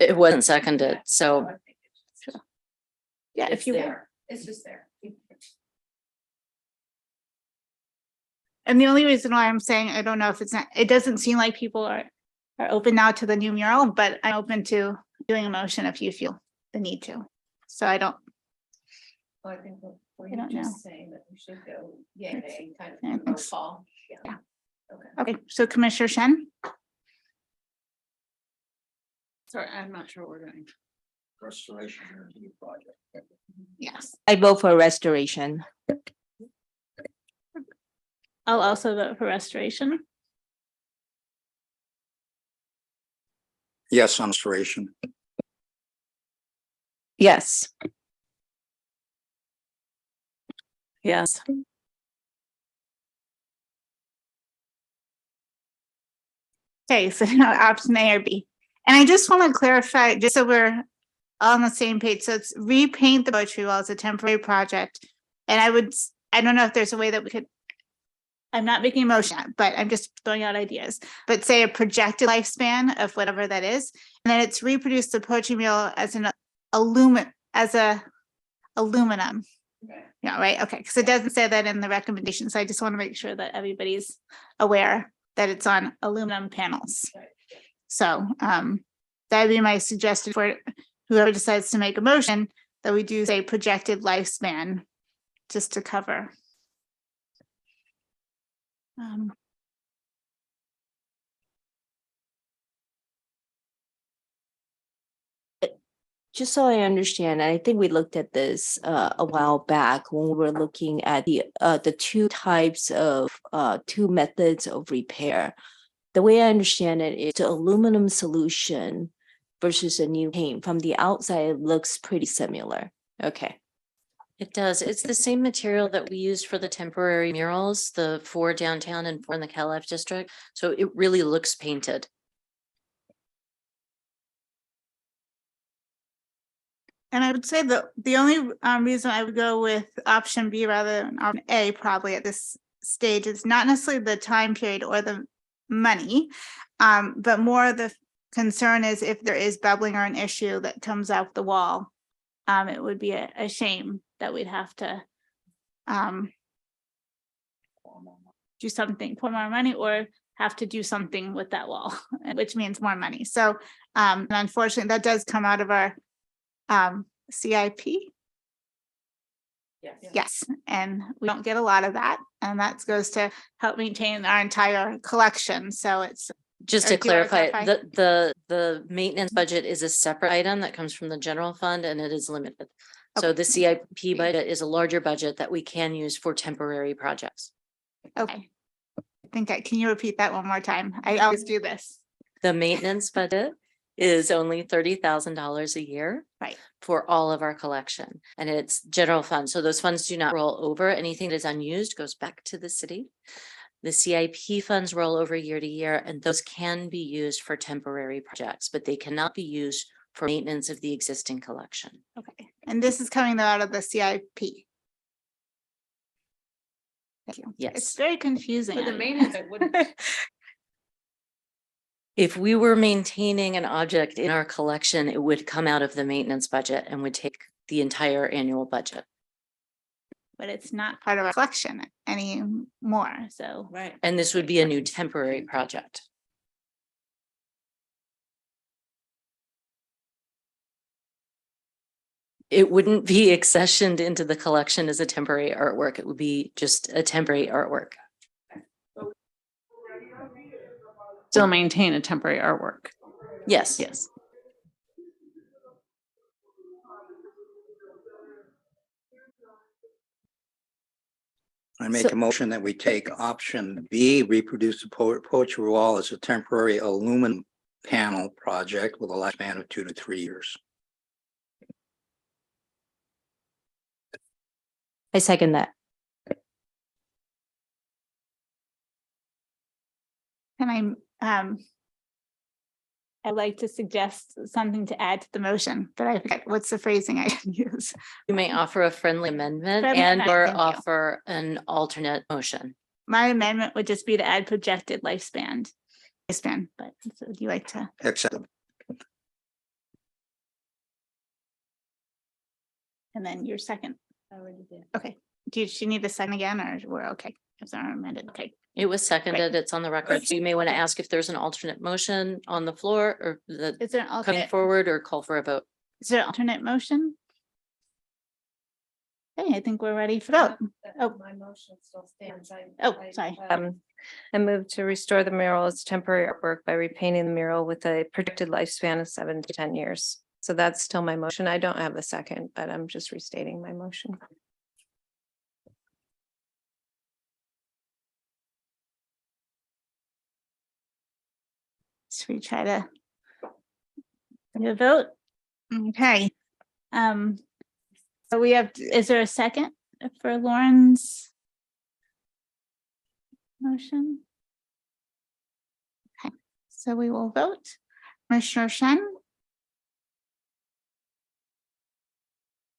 It wasn't seconded, so Yeah, if you. It's just there. And the only reason why I'm saying, I don't know if it's not, it doesn't seem like people are open now to the new mural, but I'm open to doing a motion if you feel the need to. So I don't, I think we're I don't know. just saying that we should go, yeah, kind Yeah, of roll thanks. call. Yeah. Okay. okay, so Commissioner Shen? Sorry, I'm not sure what we're doing. Restoration project. Yes. I vote for restoration. I'll also vote for restoration. Yes, on restoration. Yes. Yes. Okay, so now option A or B. And I just want to clarify, just so we're all on the same page. So it's repaint the poetry wall as a temporary project. And I don't know if there's a way that we could, I'm not making a motion, but I'm just throwing out ideas. But say a projected lifespan of whatever that is. And then it's reproduced the poetry mural as an aluminum. Yeah, right. Okay. Because it doesn't say that in the recommendations. So I just want to make sure that everybody's aware that it's on aluminum panels. So that'd be my suggestion for whoever decides to make a motion, that we do say projected lifespan just to cover. Just so I understand, I think we looked at this a while back when we were looking at the two types of two methods of repair. The way I understand it is the aluminum solution versus a new paint. From the outside, it looks pretty similar. Okay. it does. It's the same material that we used for the temporary murals, the 4 downtown and 4 in the Calif district. So it really looks painted. And I would say the only reason I would go with option B rather than option A probably at this stage is not necessarily the time period or the money, but more the concern is if there is bubbling or an issue that comes off the wall, it would be a shame that we'd have to do something, pour more money, or have to do something with that wall, which means more money. So and unfortunately, that does come out of our CIP. Yes, and we don't get a lot of that, and that goes to help maintain our entire collection. So it's Just Or to do you wanna clarify, clarify? the maintenance budget is a separate item that comes from the general fund and it is limited. So the CIP budget is a larger budget that we can use for temporary projects. okay. Can you repeat that one more time? I always do this. The maintenance budget is only $30,000 a year. Right. For all of our collection, and it's general fund. So those funds do not roll over. Anything that is unused goes back to the city. The CIP funds roll over year to year, and those can be used for temporary projects, but they cannot be used for maintenance of the existing collection. Okay, and this is coming out of the CIP. Thank you. Yes. It's very confusing. For the on maintenance, here. it wouldn't. If we were maintaining an object in our collection, it would come out of the maintenance budget and would take the entire annual budget. But it's not part of our collection anymore, so. Right. And this would be a new temporary project. It wouldn't be accessioned into the collection as a temporary artwork. It would be just a temporary artwork. Still maintain a temporary artwork. Yes. Yes. I make So- a motion that we take option B, reproduce the poetry wall as a temporary aluminum panel project with a lifespan of 2 to 3 years. I second that. Can I'd like to suggest something to add to the motion, but I forget what's the phrasing I can use. You may offer a friendly amendment Friendly and or amendment, thank you. offer an alternate motion. My amendment would just be to add projected lifespan, but so would you like to? Accept. And then your second. Okay, do you need a second again, or we're okay? If they're amended, okay. It was seconded. It's on the record. So you may want to ask if there's an alternate motion on the floor or the Is there an coming alternate, forward or call for a vote. is there an alternate motion? Okay, I think we're ready for vote. Oh. My motion still stands. Sorry. I move to restore the mural as temporary artwork by repainting the mural with a projected lifespan of 7 to 10 years. So that's still my motion. I don't have a second, but I'm just restating my motion. So we try to do a vote. Okay. So we have, is there a second for Lauren's motion? Okay, so we will vote. Commissioner Shen,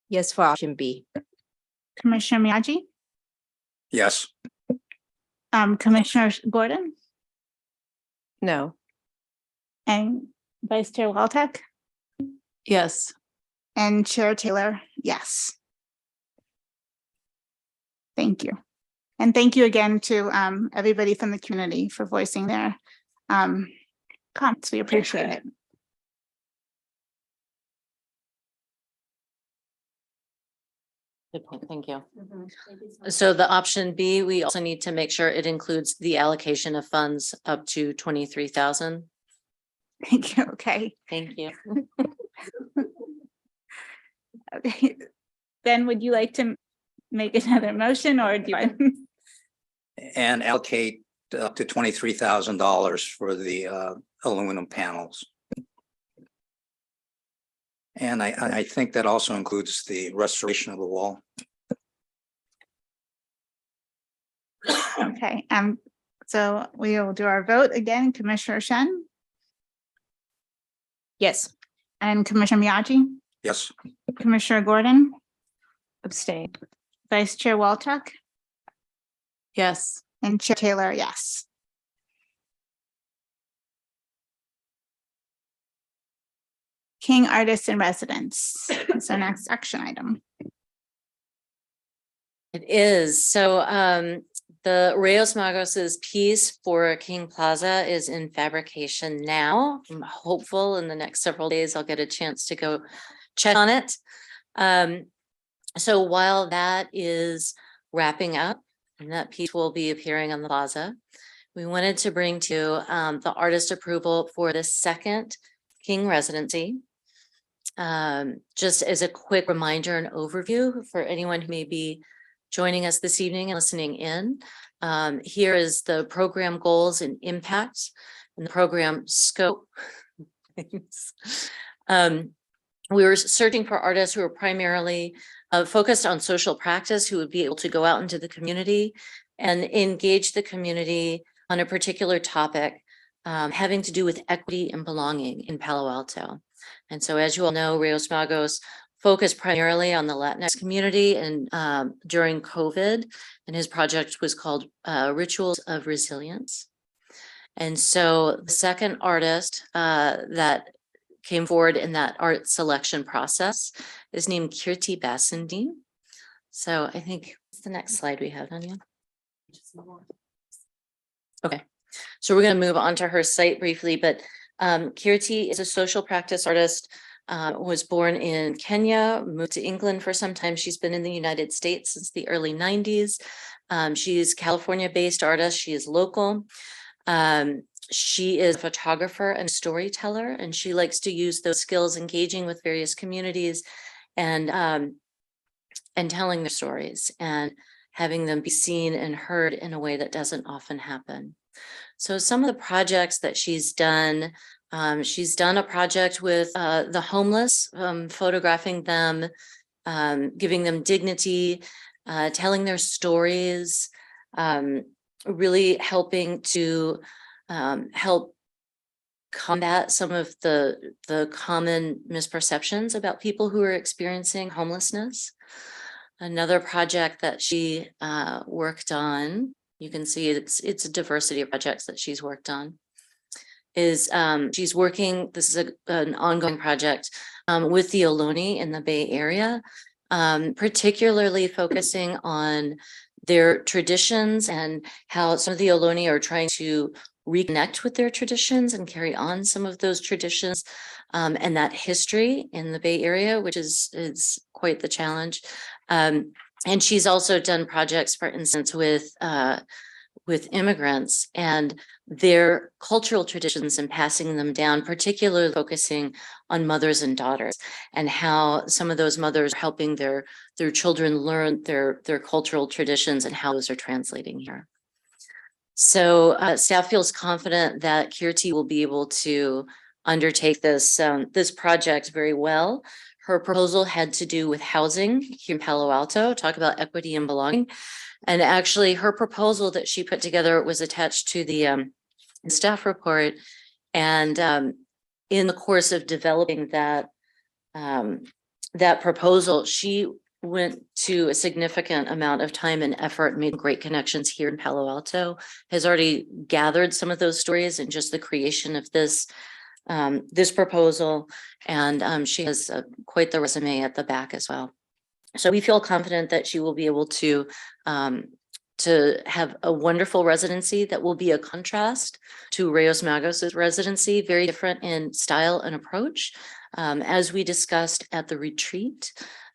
Yes, for option B. Commissioner Miyagi, Yes. Commissioner Gordon, No. and Vice Chair Waltek, Yes. and Chair Taylor, yes. Thank you. And thank you again to everybody from the community for voicing their comments. We appreciate it. Good point. Thank you. So the option B, we also need to make sure it includes the allocation of funds up to 23,000. Thank you. Okay. Thank you. Okay. Ben, would you like to make another motion or do you? And allocate up to $23,000 for the aluminum panels. And I think that also includes the restoration of the wall. Okay, so we will do our vote again. Commissioner Shen Yes. and Commissioner Miyagi, Yes. Commissioner Gordon, Abstain. Vice Chair Waltek, Yes. and Chair Taylor, yes. King Artists in Residence is our next action item. It is. So the Reyes Magos's piece for King Plaza is in fabrication now. I'm hopeful in the next several days I'll get a chance to go check on it. So while that is wrapping up, and that piece will be appearing on the plaza, we wanted to bring to the artist approval for the second King residency. Just as a quick reminder and overview for anyone who may be joining us this evening and listening in. Here is the program goals and impacts and the program scope. We were searching for artists who are primarily focused on social practice, who would be able to go out into the community and engage the community on a particular topic having to do with equity and belonging in Palo Alto. And so as you all know, Reyes Magos focused primarily on the Latinx community and during COVID, and his project was called Rituals of Resilience. And so the second artist that came forward in that art selection process is named Kirti Basindine. So I think it's the next slide we have, Anya. Okay, so we're going to move on to her site briefly, but Kirti is a social practice artist, was born in Kenya, moved to England for some time. She's been in the United States since the early 90s. She's California-based artist. She is local. She is a photographer and storyteller, and she likes to use those skills engaging with various communities and telling their stories and having them be seen and heard in a way that doesn't often happen. So some of the projects that she's done a project with the homeless, photographing them, giving them dignity, telling their stories, really helping to help combat some of the common misperceptions about people who are experiencing homelessness. Another project that she worked on, you can see it's a diversity of projects that she's worked on, is she's working, this is an ongoing project with the Ohlone in the Bay Area, particularly focusing on their traditions and how some of the Ohlone are trying to reconnect with their traditions and carry on some of those traditions and that history in the Bay Area, which is quite the challenge. And she's also done projects, for instance, with immigrants and their cultural traditions and passing them down, particularly focusing on mothers and daughters and how some of those mothers are helping their children learn their cultural traditions and how those are translating here. So staff feels confident that Kirti will be able to undertake this project very well. Her proposal had to do with housing here in Palo Alto, talk about equity and belonging. And actually her proposal that she put together was attached to the staff report. And in the course of developing that proposal, she went to a significant amount of time and effort, made great connections here in Palo Alto, has already gathered some of those stories in just the creation of this proposal. And she has quite the resume at the back as well. So we feel confident that she will be able to have a wonderful residency that will be a contrast to Reyes Magos's residency, very different in style and approach. As we discussed at the retreat,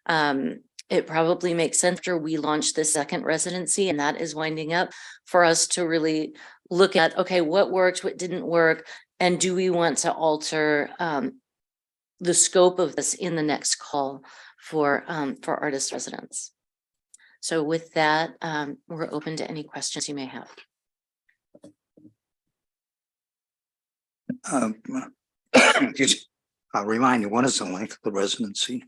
it probably makes sense after we launch the second residency, and that is winding up, for us to really look at, okay, what worked, what didn't work, and do we want to alter the scope of this in the next call for artist residents. So with that, we're open to any questions you may have. I'll remind you, what is the length of the residency?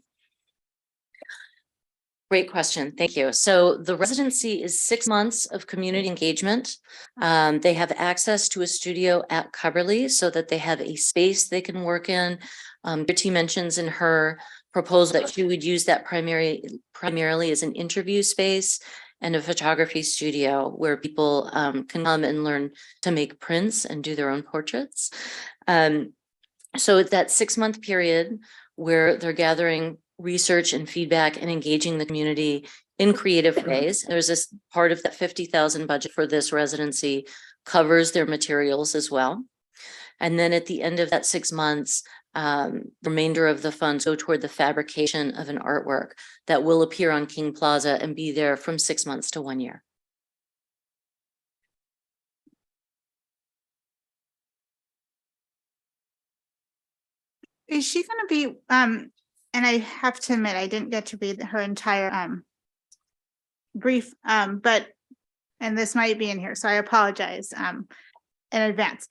Great question. Thank you. So the residency is 6 months of community engagement. They have access to a studio at Cubberley so that they have a space they can work in. Kirti mentions in her proposal that she would use that primarily as an interview space and a photography studio where people can come and learn to make prints and do their own portraits. So that 6-month period where they're gathering research and feedback and engaging the community in creative ways. There's this part of that $50,000 budget for this residency covers their materials as well. And then at the end of that 6 months, remainder of the funds go toward the fabrication of an artwork that will appear on King Plaza and be there from 6 months to 1 year. Is she going to be, and I have to admit, I didn't get to read her entire brief, but, and this might be in here, so I apologize in advance.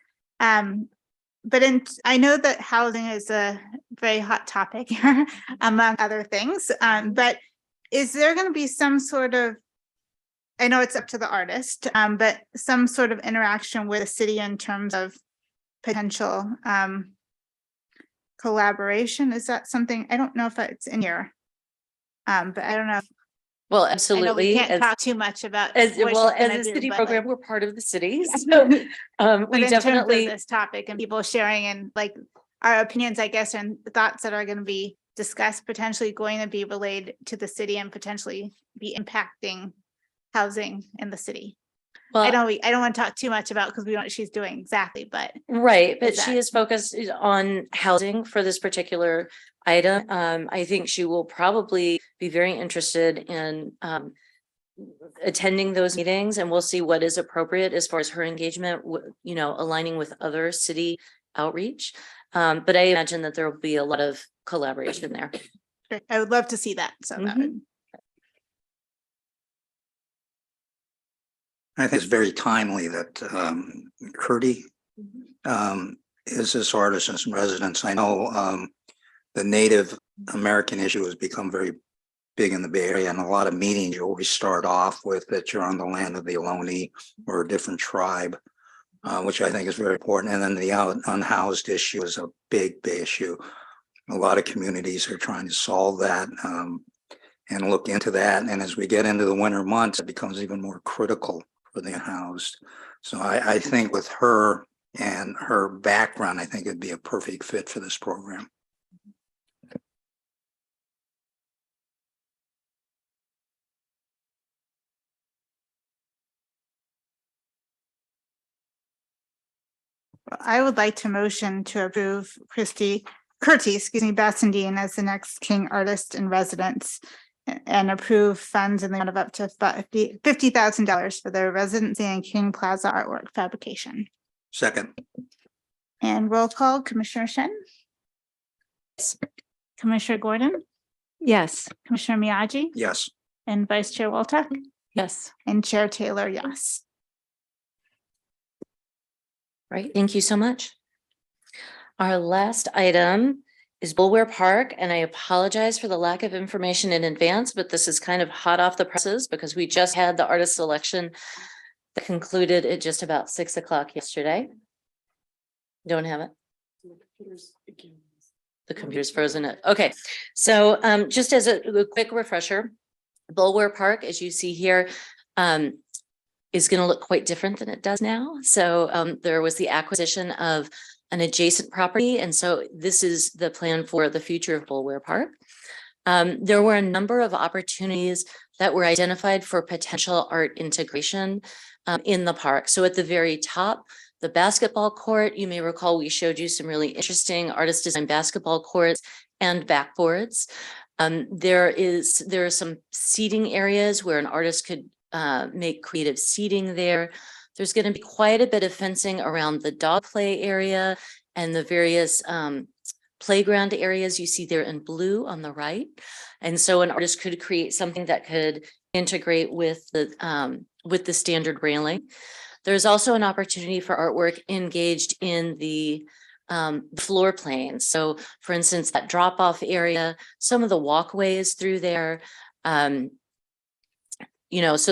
But I know that housing is a very hot topic here, among other things. But is there going to be some sort of, I know it's up to the artist, but some sort of interaction with the city in terms of potential collaboration? Is that something, I don't know if it's in here. But I don't know. Well, I know we absolutely. can't talk too much about As what well she's as gonna a do, city but, program, like, we're part of the city. Yeah. So but we in terms of definitely, this topic and people sharing and like our opinions, I guess, and thoughts that are going to be discussed, potentially going to be relayed to the city and potentially be impacting housing in the city. I well, don't want to talk too much about because we don't know what she's doing exactly, but right, but is she that- is focused on housing for this particular item. I think she will probably be very interested in attending those meetings, and we'll see what is appropriate as far as her engagement, aligning with other city outreach. But I imagine that there will be a lot of collaboration there. I would love to see that. So that Mhm. would, I think it's very timely that Curdy is this artist in residence. I know the Native American issue has become very big in the Bay Area, and a lot of meetings you always start off with that you're on the land of the Ohlone or a different tribe, which I think is very important. And then the unhoused issue is a big issue. A lot of communities are trying to solve that and look into that. And as we get into the winter months, it becomes even more critical for the unhoused. So I think with her and her background, I think it'd be a perfect fit for this program. I would like to motion to approve Curti, Bassendine as the next King artist in residence and approve funds in the amount of up to $50,000 for their residency in King Plaza artwork fabrication. Second, And roll call, Commissioner Shen, Commissioner Gordon, Yes. Commissioner Miyagi, yes. and Vice Chair Walczak, Yes. and Chair Taylor, yes. Right, thank you so much. Our last item is Bulwer Park, and I apologize for the lack of information in advance, but this is kind of hot off the presses because we just had the artist selection that concluded at just about 6 o'clock yesterday. Don't have it. The computer's frozen. Okay, so just as a quick refresher, Bulwer Park, as you see here, is going to look quite different than it does now. So there was the acquisition of an adjacent property, and so this is the plan for the future of Bulwer Park. There were a number of opportunities that were identified for potential art integration in the park. So at the very top, the basketball court, you may recall we showed you some really interesting artist design basketball courts and backboards. There are some seating areas where an artist could make creative seating there. There's going to be quite a bit of fencing around the dog play area and the various playground areas you see there in blue on the right. And so an artist could create something that could integrate with the standard railing. There's also an opportunity for artwork engaged in the floor planes. So for instance, that drop-off area, some of the walkways through there, so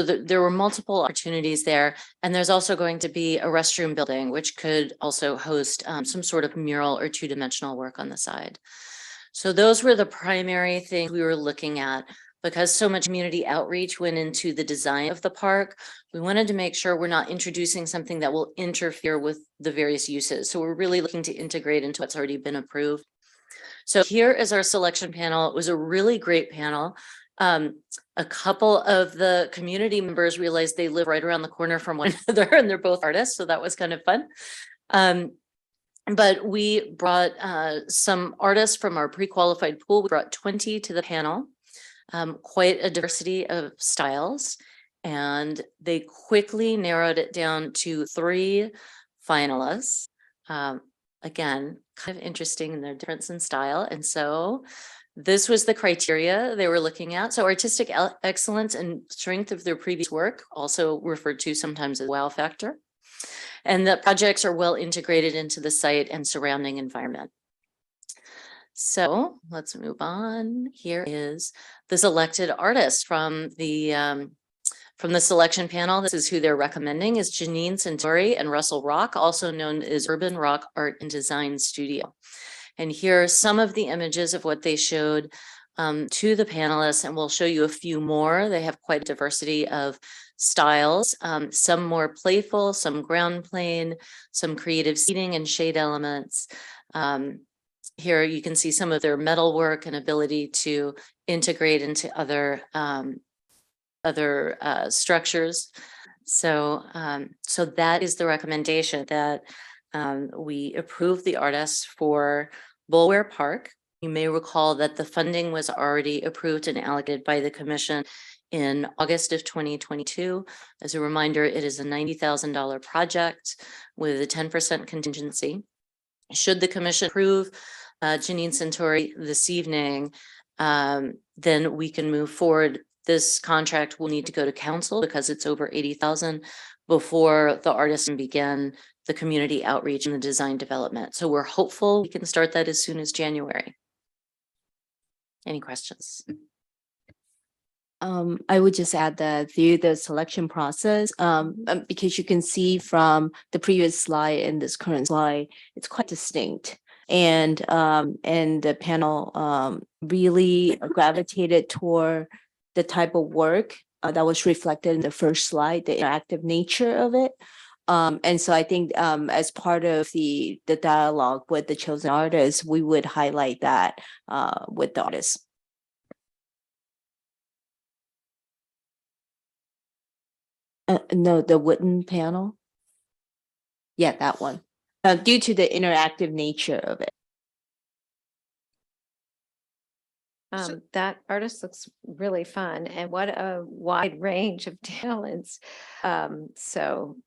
there were multiple opportunities there. And there's also going to be a restroom building, which could also host some sort of mural or two-dimensional work on the side. So those were the primary things we were looking at. Because so much community outreach went into the design of the park, we wanted to make sure we're not introducing something that will interfere with the various uses. So we're really looking to integrate into what's already been approved. So here is our selection panel. It was a really great panel. A couple of the community members realized they live right around the corner from one another, and they're both artists, so that was kind of fun. But we brought some artists from our pre-qualified pool. We brought 20 to the panel. Quite a diversity of styles, and they quickly narrowed it down to 3 finalists. Again, kind of interesting in their difference in style. And so this was the criteria they were looking at. So artistic excellence and strength of their previous work, also referred to sometimes as wow factor, and that projects are well integrated into the site and surrounding environment. So let's move on. Here is the selected artist from the selection panel. This is who they're recommending is Janine Centauri and Russell Rock, also known as Urban Rock Art and Design Studio. And here are some of the images of what they showed. to the panelists, and we'll show you a few more. They have quite a diversity of styles, some more playful, some ground plane, some creative seating and shade elements. Here you can see some of their metal work and ability to integrate into other structures. So that is the recommendation, that we approve the artists for Bulware Park. You may recall that the funding was already approved and allocated by the commission in August of 2022. As a reminder, it is a $90,000 project with a 10% contingency. Should the commission approve Janine Centauri this evening, then we can move forward. This contract will need to go to council because it's over 80,000 before the artists can begin the community outreach and the design development. So we're hopeful we can start that as soon as January. Any questions? I would just add that through the selection process, because you can see from the previous slide and this current slide, it's quite distinct. And the panel really gravitated toward the type of work that was reflected in the first slide, the interactive nature of it. And so I think as part of the dialogue with the chosen artists, we would highlight that with the artists. No, the wooden panel. Yeah, that one. Due to the interactive nature of it. That artist looks really fun, and what a wide range of talents. So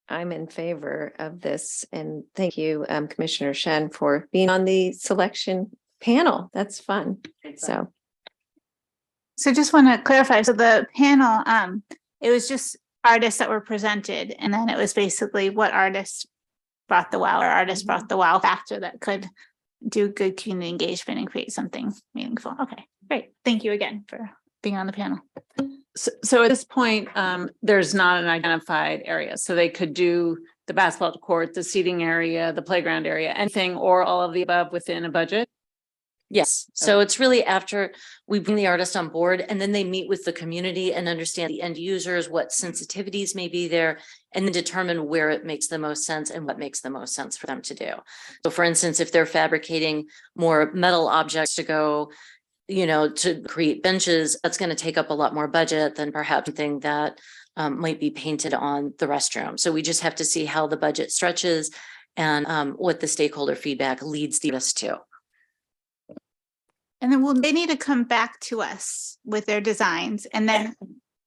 I'm in favor of this, and thank you, Commissioner Shen, for being on the selection panel. That's fun. So just want to clarify. So the panel, it was just artists that were presented, and then it was basically what artists brought the wow, or artists brought the wow factor that could do good community engagement and create something meaningful. Okay, great. Thank you again for being on the panel. So at this point, there's not an identified area. So they could do the basketball court, the seating area, the playground area, anything or all of the above within a budget? Yes. So it's really after we bring the artist on board, and then they meet with the community and understand the end users, what sensitivities may be there, and then determine where it makes the most sense and what makes the most sense for them to do. So for instance, if they're fabricating more metal objects to go, to create benches, that's going to take up a lot more budget than perhaps something that might be painted on the restroom. So we just have to see how the budget stretches and what the stakeholder feedback leads us to. And then they need to come back to us with their designs, and then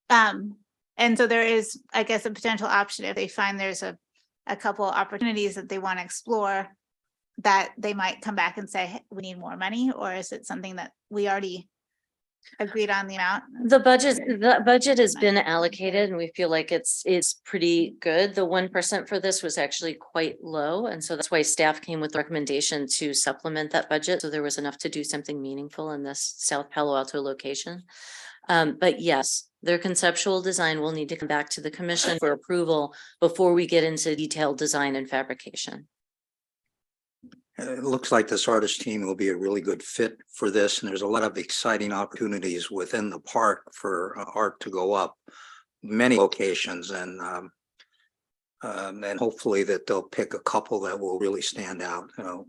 and so there is, I guess, a potential option if they find there's a couple opportunities that they want to explore, that they might come back and say, hey, we need more money, or is it something that we already agreed on the amount? The budget has been allocated, and we feel like it's pretty good. The 1% for this was actually quite low, and so that's why staff came with the recommendation to supplement that budget, so there was enough to do something meaningful in this South Palo Alto location. But yes, their conceptual design will need to come back to the commission for approval before we get into detailed design and fabrication. It looks like this artist team will be a really good fit for this, and there's a lot of exciting opportunities within the park for art to go up many locations, and hopefully that they'll pick a couple that will really stand out. I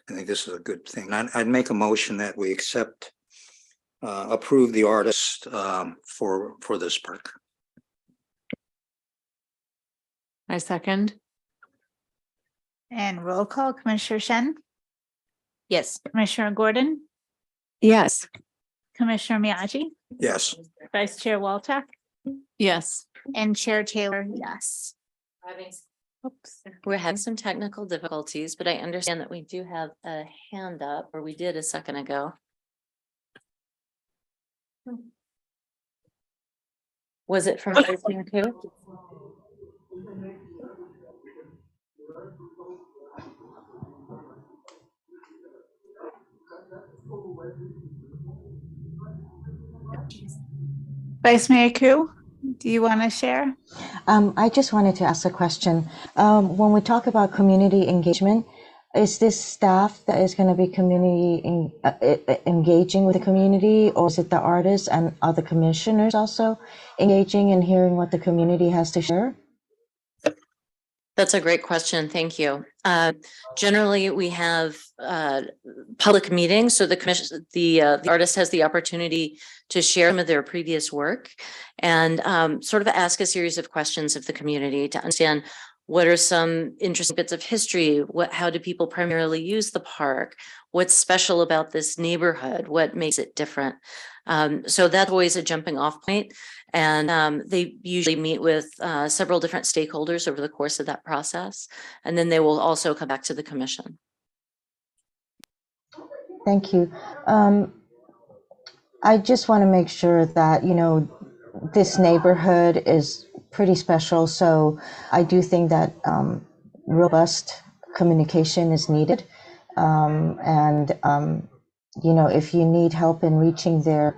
think this is a good thing. I'd make a motion that we approve the artist for this park. I second. And roll call, Commissioner Shen, Yes. Commissioner Gordon, yes. Commissioner Miyagi, Yes. Vice Chair Walczak, Yes. and Chair Taylor, yes. Oops. We're having some technical difficulties, but I understand that we do have a hand up, or we did a second ago. Was it from Vice Mayor too? Vice Mayor Ku, do you want to share? I just wanted to ask a question. When we talk about community engagement, is this staff that is going to be engaging with the community, or is it the artists and other commissioners also engaging and hearing what the community has to share? That's a great question. Thank you. Generally, we have public meetings, so the commission, the artist has the opportunity to share some of their previous work and sort of ask a series of questions of the community to understand what are some interesting bits of history. How do people primarily use the park? What's special about this neighborhood? What makes it different? So that's always a jumping off point. And they usually meet with several different stakeholders over the course of that process. And then they will also come back to the commission. Thank you. I just want to make sure that, you know, this neighborhood is pretty special. So I do think that robust communication is needed. You know, if you need help in reaching their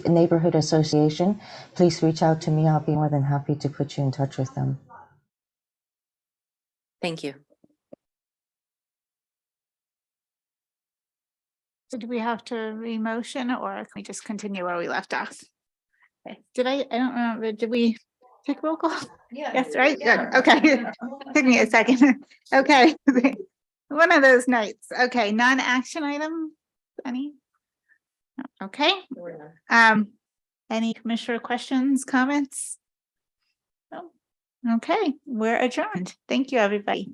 neighborhood association, please reach out to me. I'll be more than happy to put you in touch with them. Thank you. So do we have to re-motion, or can we just continue where we left off? Okay. I don't remember, did we take roll call? Yeah. Yes, right? Good. Okay. Took me a second. Okay. One of those nights. Okay, non-action item, any? No. Okay. Any commissioner questions, comments? No. Okay, we're adjourned. Thank you, everybody.